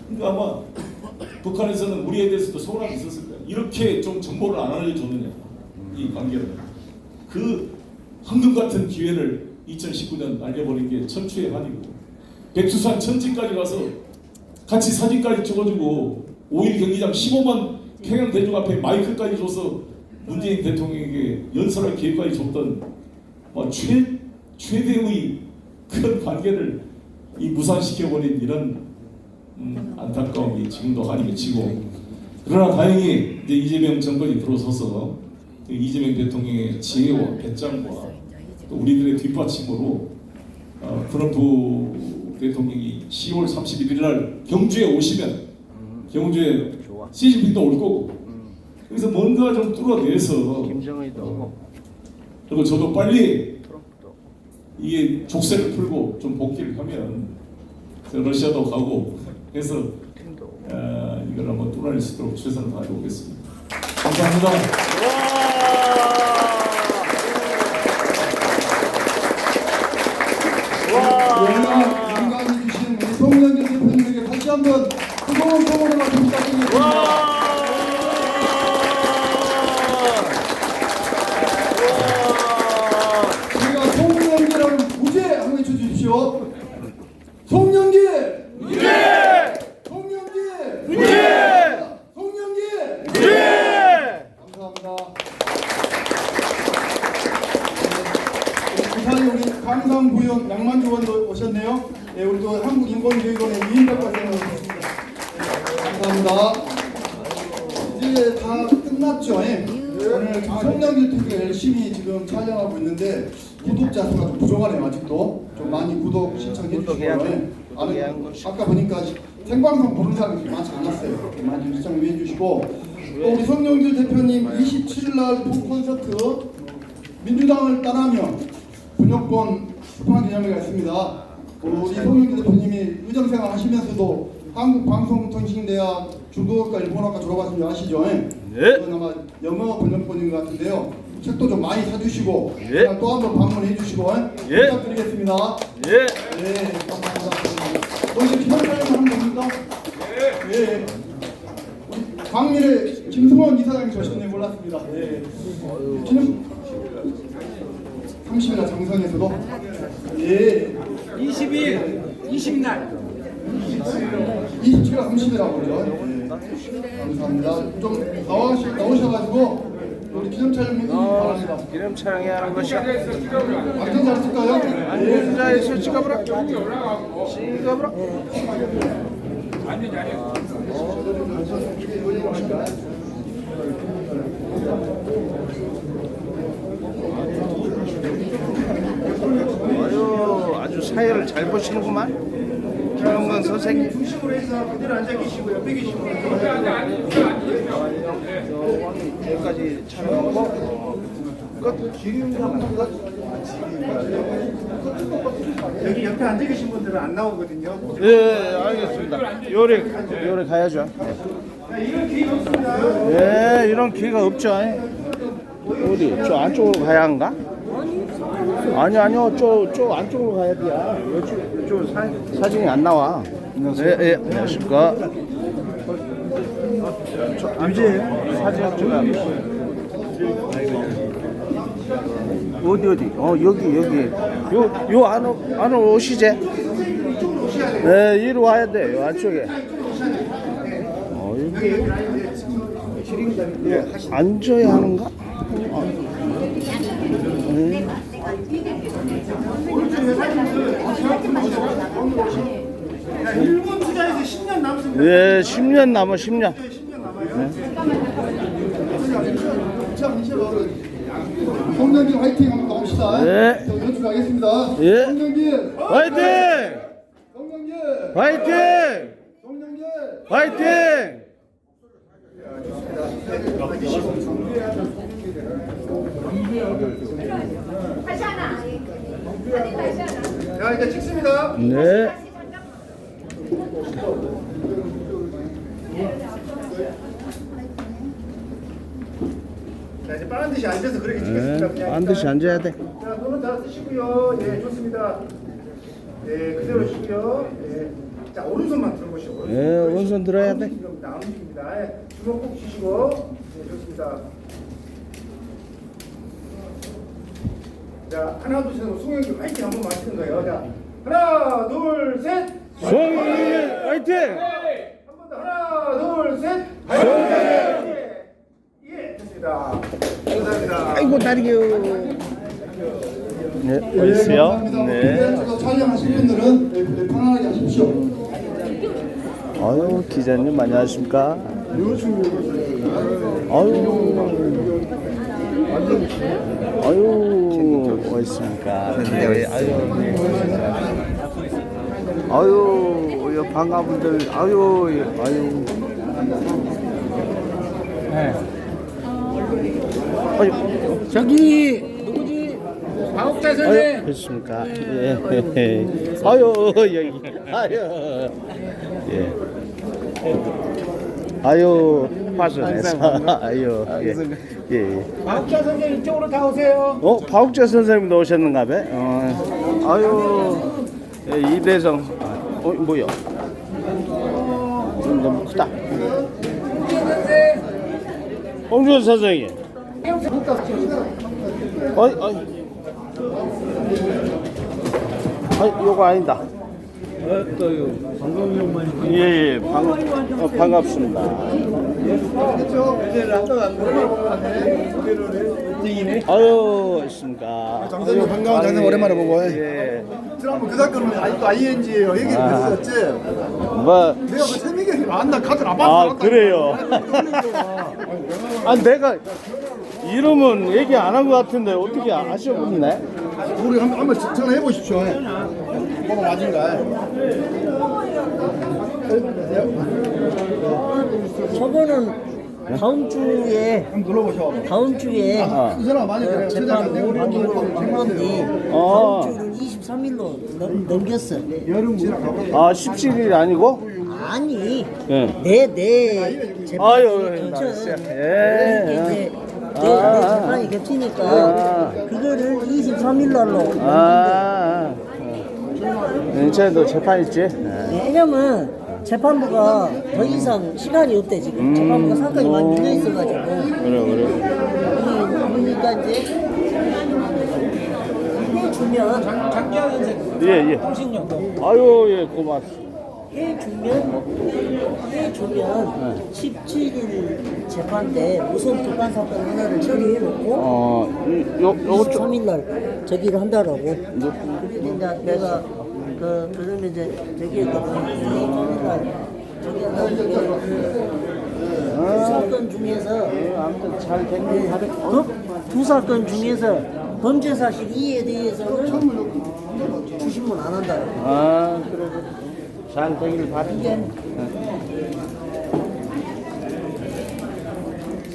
그러니까 아마 북한에서는 우리에 대해서도 서운함이 있었을 거야. 이렇게 좀 정보를 안 알려줬느냐 이 관계를. 그 황금 같은 기회를 2019년 날려버린 게 천추의 한이고 백두산 천지까지 가서 같이 사진까지 찍어주고 5.1 경기장 15만 평양 대중 앞에 마이크까지 줘서 문재인 대통령에게 연설할 기회까지 줬던 최대의 그런 관계를 이 무산시켜버린 이런 안타까움이 지금도 한이 맺히고 그러나 다행히 이제 이재명 정권이 들어서서 이재명 대통령의 지혜와 배짱과 또 우리들의 뒷받침으로 트럼프 대통령이 10월 31일 날 경주에 오시면 경주에 시진핑도 올 거고 그래서 뭔가 좀 뚫어내서 김정은이도 오고 그리고 저도 빨리 트럼프도 이게 족쇄를 풀고 좀 복귀를 하면 러시아도 가고 해서 팅도 오고 이걸 한번 뚫어낼 수 있도록 최선을 다해 보겠습니다. 감사합니다. 영광이 주신 우리 송영길 대표님에게 다시 한번 뜨거운 성원을 부탁드립니다. 제가 송영길을 무죄 한번 외쳐주십시오. 송영길 무죄! 송영길 무죄! 송영길 무죄! 감사합니다. 부산에 우리 강상부영 양만주 의원도 오셨네요. 네, 우리도 한국인권교육원의 유인덕 과장님 오셨습니다. 감사합니다. 이제 다 끝났죠. 오늘 송영길 TV가 열심히 지금 촬영하고 있는데 구독자 수가 좀 부족하네요. 아직도 좀 많이 구독 신청해 주시고 아까 보니까 생방송 보는 사람이 많지 않았어요. 많이 시청해 주시고 또 우리 송영길 대표님 27일 날 콘서트 민주당을 따라하며 번역본 출판 기념회가 있습니다. 우리 송영기 대표님이 의정생활 하시면서도 한국방송통신대학 중국어과 일본어과 졸업하신 줄 아시죠? 네. 그건 아마 영어 번역본인 것 같은데요. 책도 좀 많이 사주시고 예. 또 한번 방문해 주시고 예. 부탁드리겠습니다. 예. 네, 감사합니다. 이제 기념 촬영 하는 겁니까? 네. 우리 광미래 김승원 이사장님 오셨네 몰랐습니다. 네. 기념 30일날 정선에서도 예. 20날 27일 30일이라고 그러죠. 네. 감사합니다. 좀 나오셔가지고 우리 기념 촬영 해주시기 바랍니다. 기념 촬영해야 하는 것이야. 완전 잘 찍까요? 앉아있어 찍어보라. 찍어보라. 아유, 아주 사회를 잘 보시는구만. 김영건 선생님. 중심으로 해서 그대로 앉아 계시고 옆에 계시고 여기까지 촬영하고 끝. 여기 옆에 앉아 계신 분들은 안 나오거든요. 예, 알겠습니다. 요래 가야죠. 이런 기회가 없습니다. 예, 이런 기회가 없죠. 어디? 저 안쪽으로 가야 한가? 아니요, 저 안쪽으로 가야 돼요. 이쪽 사진이 안 나와. 예, 안녕하십니까. 유재예요? 사진 찍어. 어디? 여기. 요 안으로 오시제. 네, 이리 와야 돼. 요 안쪽에. 여기. 앉아야 하는가? 일본 투자에서 10년 남습니다. 예, 10년 남아, 10년. 송영길 화이팅 한번 나옵시다. 네. 연출하겠습니다. 예. 송영길 화이팅! 송영길 화이팅! 송영길 화이팅! 자 이제 찍습니다. 네. 자 이제 빠른 듯이 앉아서 그렇게 찍겠습니다. 그냥 반드시 앉아야 돼. 자 손은 다 쓰시고요. 예 좋습니다. 예 그대로 쉬고요. 예. 자 오른손만 들어보시고. 예, 오른손 들어야 돼. 지금 나온 중입니다. 예. 주먹 꼭 쥐시고. 예 좋습니다. 자 하나 둘 셋 송영길 화이팅 한번 마시는 거예요. 자 하나 둘 셋. 송영길 화이팅! 한 번 더 하나 둘 셋. 화이팅! 예 됐습니다. 감사합니다. 아이고, 다리요. 네, 보이세요? 네. 네. 촬영하신 분들은 네, 편안하게 하십시오. 아유, 기자님 안녕하십니까? 아유, 어있습니까? 네, 아유, 반가분들, 아유. 저기 누구지? 박옥자 아유, 선생. 그렇습니까? 예. 아유, 여기. 예. 아유, 화순해서. 아유, 예. 박옥자 선생 이쪽으로 다 오세요. 박욱재 선생님도 오셨는가 봐. 아유, 예, 이대성. 뭐야? 너무 크다. 홍준 선생님. 요거 아니다. 예, 반갑습니다. 아유, 있습니까? 장사님 반가워. 장사님 오랜만에 보고. 예. 지난번 그 사건은 아직도 ING예요. 얘기를 했었지. 뭐, 내가 그 새내기 안다 카드 안 아, 그래요. 아, 내가 이름은 얘기 안 한 것 같은데 어떻게 아쉬웠네? 우리 한번 전화해 보십시오. 번호 맞은가? 저거는 다음 주에 한번 눌러보셔. 다음 주에 아. 이 사람 많이 그래요. 재판 제대로 안 되고 오류를 한 건데 아. 다음 주를 23일로 넘겼어. 여름 아 17일이 아니고? 아니 예. 내 재판이 아유, 겹쳐. 예. 이게 내 아. 재판이 겹치니까 아. 그거를 23일 날로 아. 인천에도 재판 있지? 왜냐면 재판부가 더 이상 시간이 없대 지금. 재판부가 사건이 많이 밀려 있어가지고. 그래. 그러니까 이제 해주면 예. 아유, 예, 고맙습니다. 해주면 17일 재판 때 무슨 불판 사건 하나를 처리해놓고 요거 좀. 23일 날 저기를 한다라고. 그리고 이제 내가 그러면 이제 저기에다가 23일 날 저기 한다고 두 사건 중에서 아무튼 잘 된. 두 사건 중에서 범죄 사실 2에 대해서는 주심문 안 한다. 아, 그래. 잘 되길 바랄게.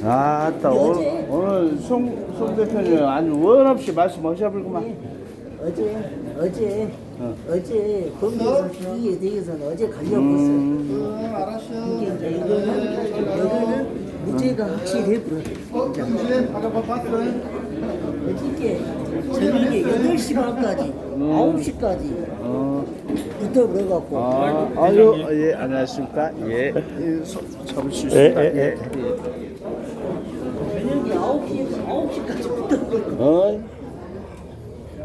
아따, 오늘 송 대표님 아주 원 없이 말씀하셔버리구만. 어제 범죄 사실 2에 대해서는 어제 갈렸었어. 알았어. 이제 이거는 무죄가 확실해 버려. 당신 아까 봤어요? 어저께 저녁에 8시 반까지 9시까지 붙어 그래갖고 아유, 예, 안녕하십니까. 예, 잡을 수 있습니다. 예. 저녁에 9시까지 붙어 그래.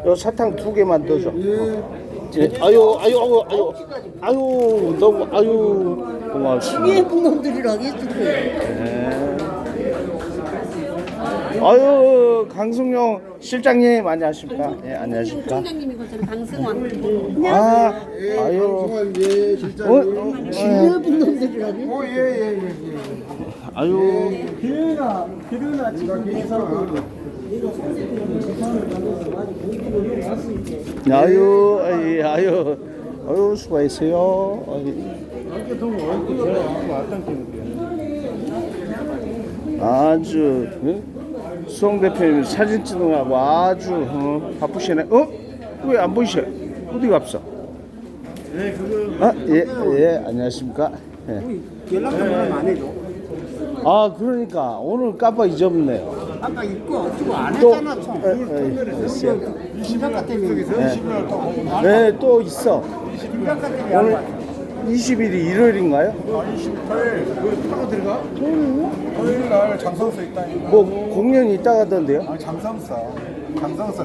요 사탕 2개만 더 줘. 예. 아유, 너무, 고맙습니다. 위에 분놈들이랑 했을 거예요. 네. 아유, 강승용 실장님 안녕하십니까? 예, 안녕하십니까? 총장님이고 저는 강승원. 아유, 예, 실장님. 위에 분놈들이랑 했을 아유, 그러나 지금 대사도 내가 선생님이 재판을 받아서 많이 공부를 해왔을 때 아유, 수고했어요. 아주, 수홍 대표님 사진 찍느라고 아주 바쁘시네. 왜 안 보이셔? 어디 갔어? 예, 안녕하십니까? 예. 연락도 안 해줘. 아, 그러니까 오늘 깜빡 잊어버렸네요. 아까 입고 어쩌고 안 또, 했잖아. 참. 됐어요. 심각한 때문에. 네, 또 있어. 오늘 20일이 일요일인가요? 28일 그 타고 들어가? 토요일 날 장성서 있다니까. 뭐 공연이 있다가던데요? 아, 장성서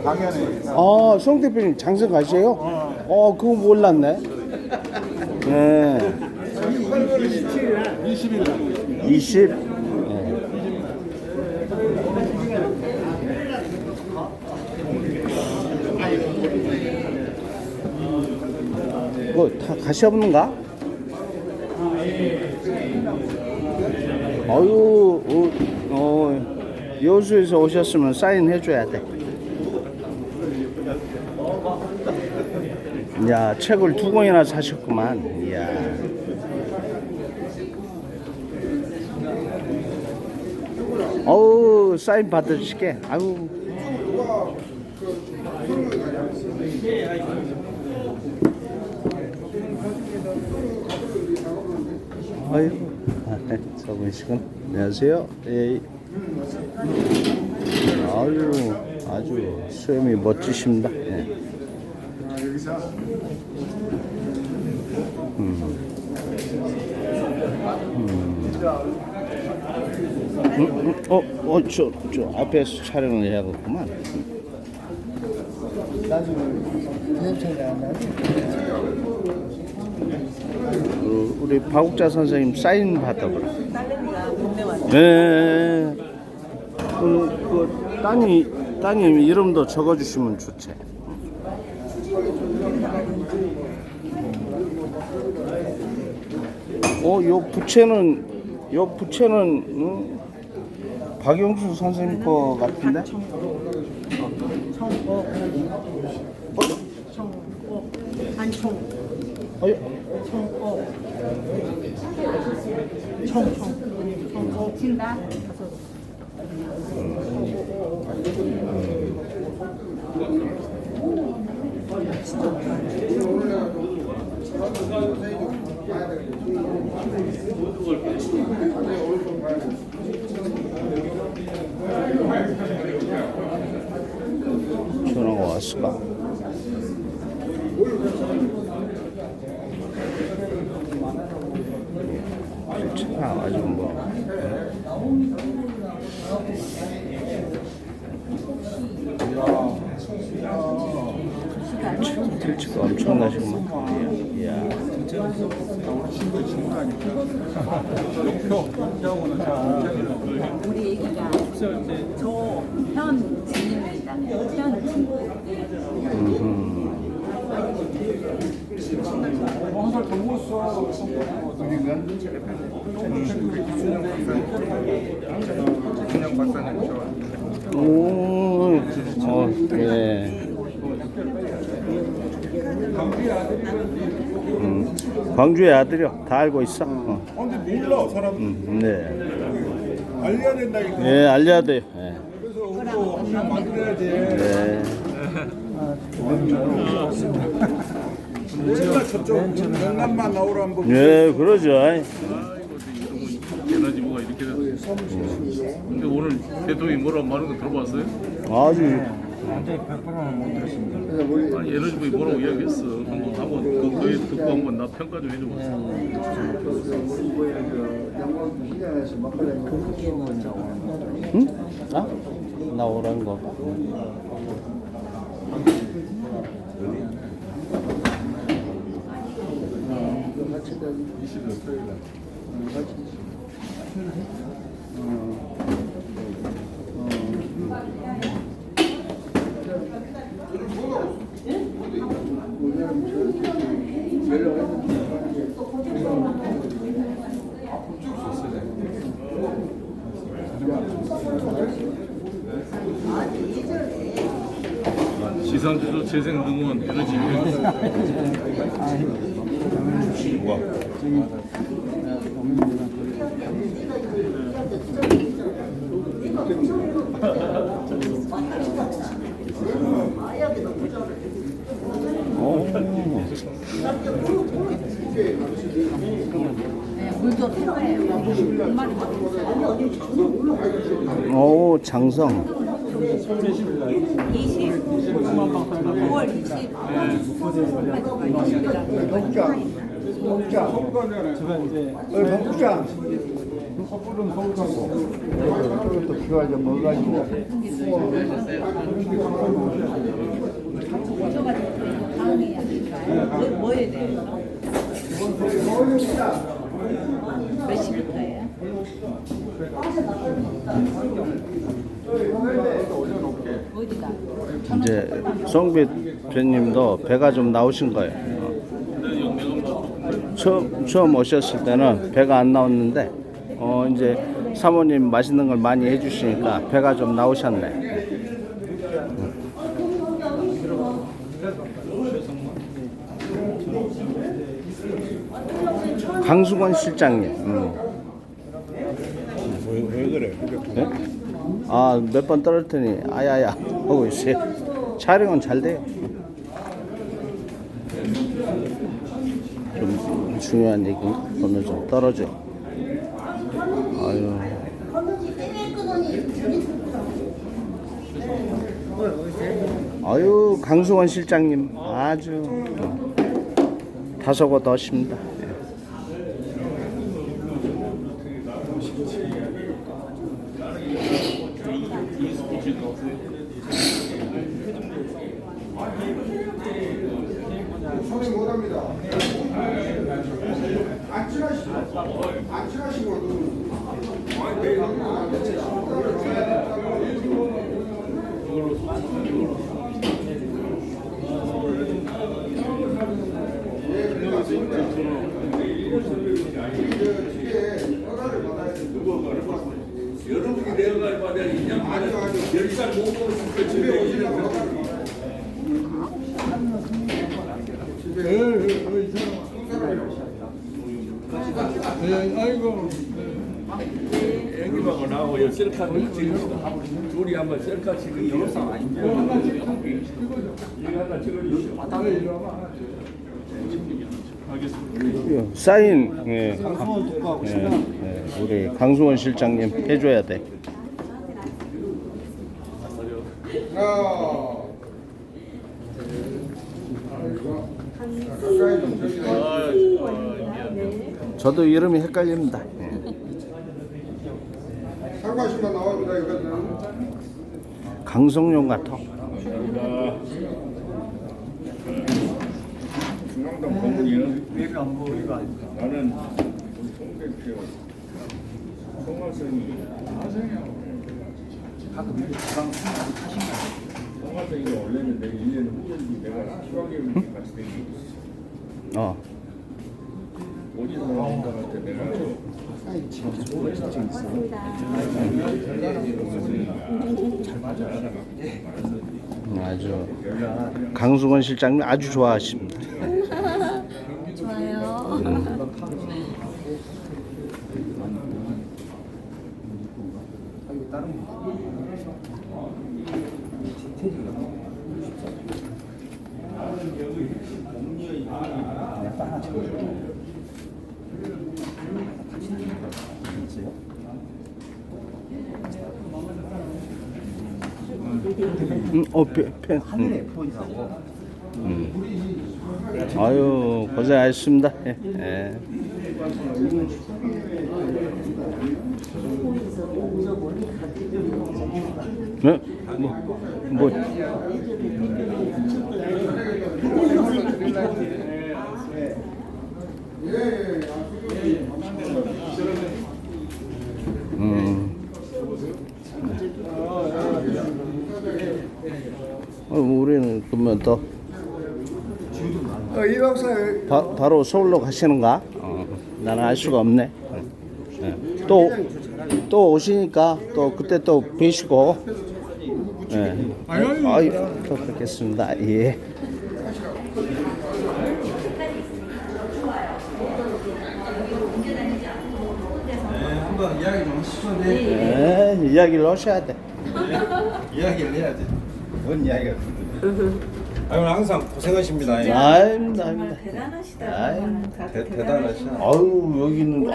강연에. 아, 송 대표님 장성 가세요? 그거 몰랐네. 네. 20일 날. 20. 뭐 다 가시 없는가? 아유, 여수에서 오셨으면 사인 해줘야 돼. 야, 책을 2권이나 사셨구만. 이야. 어우, 사인 받으실게. 아유. 아이고, 서분식은 안녕하세요. 예. 아주 수염이 멋지십니다. 예. 저 앞에서 촬영을 해야겠구만. 우리 박욱자 선생님 사인 받아보라. 네. 그 따님 이름도 적어주시면 좋지. 요 부채는 박영수 선생님 거 같은데? 청옥 안청 어이, 청옥 청옥 친다. 전화가 왔을까? 괜찮아, 아직 뭐. 들치가 엄청나시구만. 이야. 우리 애기가 조현진입니다. 현진. 예. 광주의 아들이요. 다 알고 있어. 근데 몰라 사람 네. 알려야 된다니까. 예, 알려야 돼요. 예. 그래서 우리도 한명 만들어야 돼. 네. 맨날 저쪽 영남만 나오라는 거. 예, 그러죠. 에너지 뭐가 이렇게 됐어. 근데 오늘 대통령이 뭐라고 말하는 거 들어봤어요? 아주 아니 에너지 뭐 뭐라고 이야기했어. 한번 그거 듣고 한번 나 평가 좀 해줘봤어. 응? 아? 나오라는 거. 지상주도 재생능원 에너지 물도 필요해요. 오, 장성. 20 9월 20 뭐 해야 돼요? 몇 시부터예요? 어디다? 이제 송빛 배님도 배가 좀 나오신 거예요. 처음 오셨을 때는 배가 안 나왔는데 이제 사모님 맛있는 걸 많이 해주시니까 배가 좀 나오셨네. 강수건 실장님. 왜 그래? 네? 아, 몇 번 떨었더니 아야야 하고 있어요. 촬영은 잘 돼요. 좀 중요한 얘기 오늘 좀 떨어져. 아유. 아유, 강수원 실장님 아주 다소곳 하십니다. 손이 못합니다. 안 친하시고, 안 친하시고. 여러분이 내려갈 바에 그냥 아주 10살 못 먹었을 때 집에 오시려고. 애기하고 나하고 셀카를 찍읍시다. 둘이 한번 셀카 찍은 영상 아닌데. 이거 하나 찍어주시오. 사인 예. 예, 우리 강수원 실장님 해줘야 돼. 저도 이름이 헷갈립니다. 예. 사과시만 나옵니다. 이거는. 강성용 같아. 중앙당 공무원은 나는 송백표 송화성이 송화성이가 원래는 내가 1년 후년기 내가 수학여행 같이 다니고 있어. 어. 어디서 나온다한테 내가 아주 강수건 실장님 아주 좋아하십니다. 좋아요. 펜. 아유 고생하셨습니다. 예. 예. 네? 뭐? 우리는 그러면 또 이 박사 바로 서울로 가시는가? 나는 알 수가 없네. 예. 또 오시니까 또 그때 또 뵈시고. 예. 아유, 또 뵙겠습니다. 예. 한번 이야기 좀 하시죠. 네, 이야기를 하셔야 돼. 이야기를 해야 돼. 뭔 이야기가? 아유 항상 고생하십니다. 아닙니다. 대단하시다. 대단하시다. 아유 여기는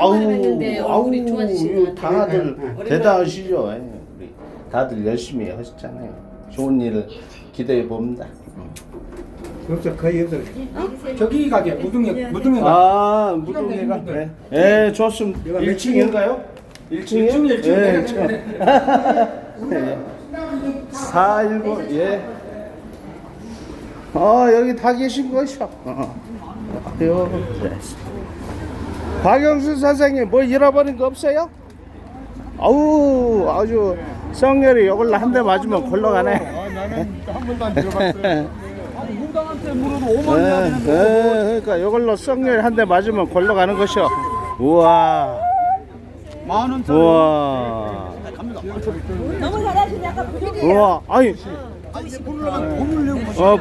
얼굴이 좋아지시는 다들 대단하시죠. 예. 우리 다들 열심히 하셨잖아요. 좋은 일을 기대해 봅니다. 없어 거의 없어. 저기 가게 무등에 아 무동회가 네. 예, 좋습니다. 1층인가요? 1층이요? 예, 1층. 419 예. 여기 다 계신 것이요. 아유, 네. 박영수 선생님 뭐 잃어버린 거 없어요? 아우 아주 성렬이 이걸로 한 대 맞으면 걸러가네. 나는 한 번도 안 들어봤어요. 무당한테 물어도 5만 원 네, 그러니까 이걸로 성렬이 한 대 맞으면 걸러가는 것이요. 우와. 만원 우와. 너무 잘하시네. 아까 우와. 아니.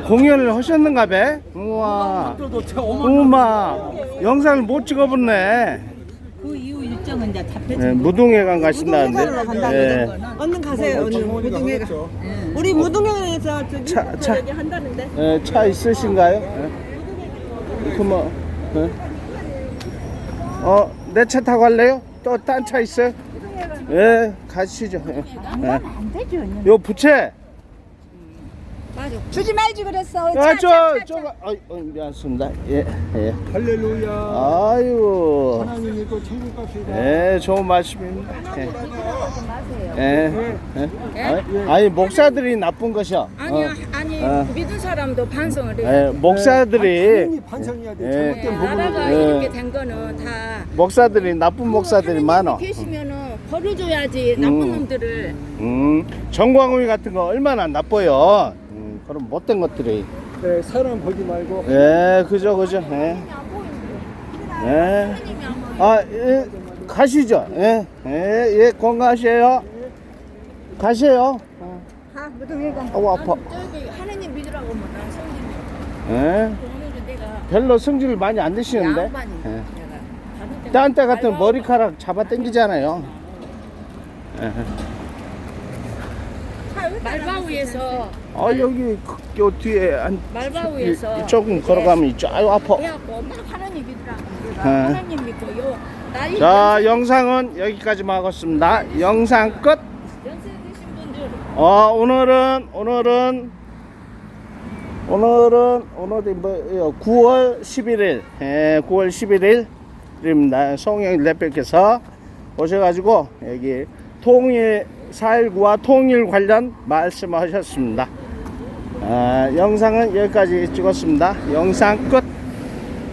공연을 하셨는가 봐. 우와. 우마. 영상을 못 찍어봤네. 그 이후 일정은 이제 다 펴진 네, 무등회관 가신다는데. 네. 얼른 가세요. 오늘 무등회가. 우리 무등회에서 저기 차. 여기 한다는데. 네, 차 있으신가요? 네. 그뭐 내 차 타고 갈래요? 또 딴 차 있어요? 예, 가시죠. 예. 안 되죠. 요 부채. 맞아. 주지 말지 그랬어. 미안합니다. 예, 예. 할렐루야. 아유. 하나님 있고 천국 갑시다. 예, 좋은 말씀입니다. 예. 아니, 목사들이 나쁜 것이야. 아니야. 아니 믿은 사람도 반성을 해. 예, 목사들이 반성해야 돼. 예. 잘못된 부분을. 나라가 예. 이렇게 된 거는 다 목사들이 나쁜 목사들이 많아. 계시면은 벌어줘야지 나쁜 놈들을. 정광훈이 같은 거 얼마나 나빠요. 그럼 못된 것들이. 네, 사람 보지 말고. 예, 그죠. 예. 예. 예, 가시죠. 예, 건강하세요. 가세요. 가 무등회가. 아우, 아파. 저기 하나님 믿으라고 뭐난 성질이야. 예. 오늘은 내가 별로 성질 많이 안 드시는데. 양반이 예. 내가 다른 데 딴때 같은 머리카락 잡아 당기잖아요. 예. 말바위에서 여기 요 뒤에 한 말바위에서 조금 걸어가면 있죠. 아유 아파. 해갖고 막 하나님 믿으라. 예. 하나님 믿고 요 나이 자, 영상은 여기까지만 하겠습니다. 영상 끝. 연세 드신 분들 오늘이 뭐예요? 9월 11일. 9월 11일입니다. 송영 대표께서 오셔가지고 여기 통일 4.19와 통일 관련 말씀하셨습니다. 영상은 여기까지 찍었습니다. 영상 끝.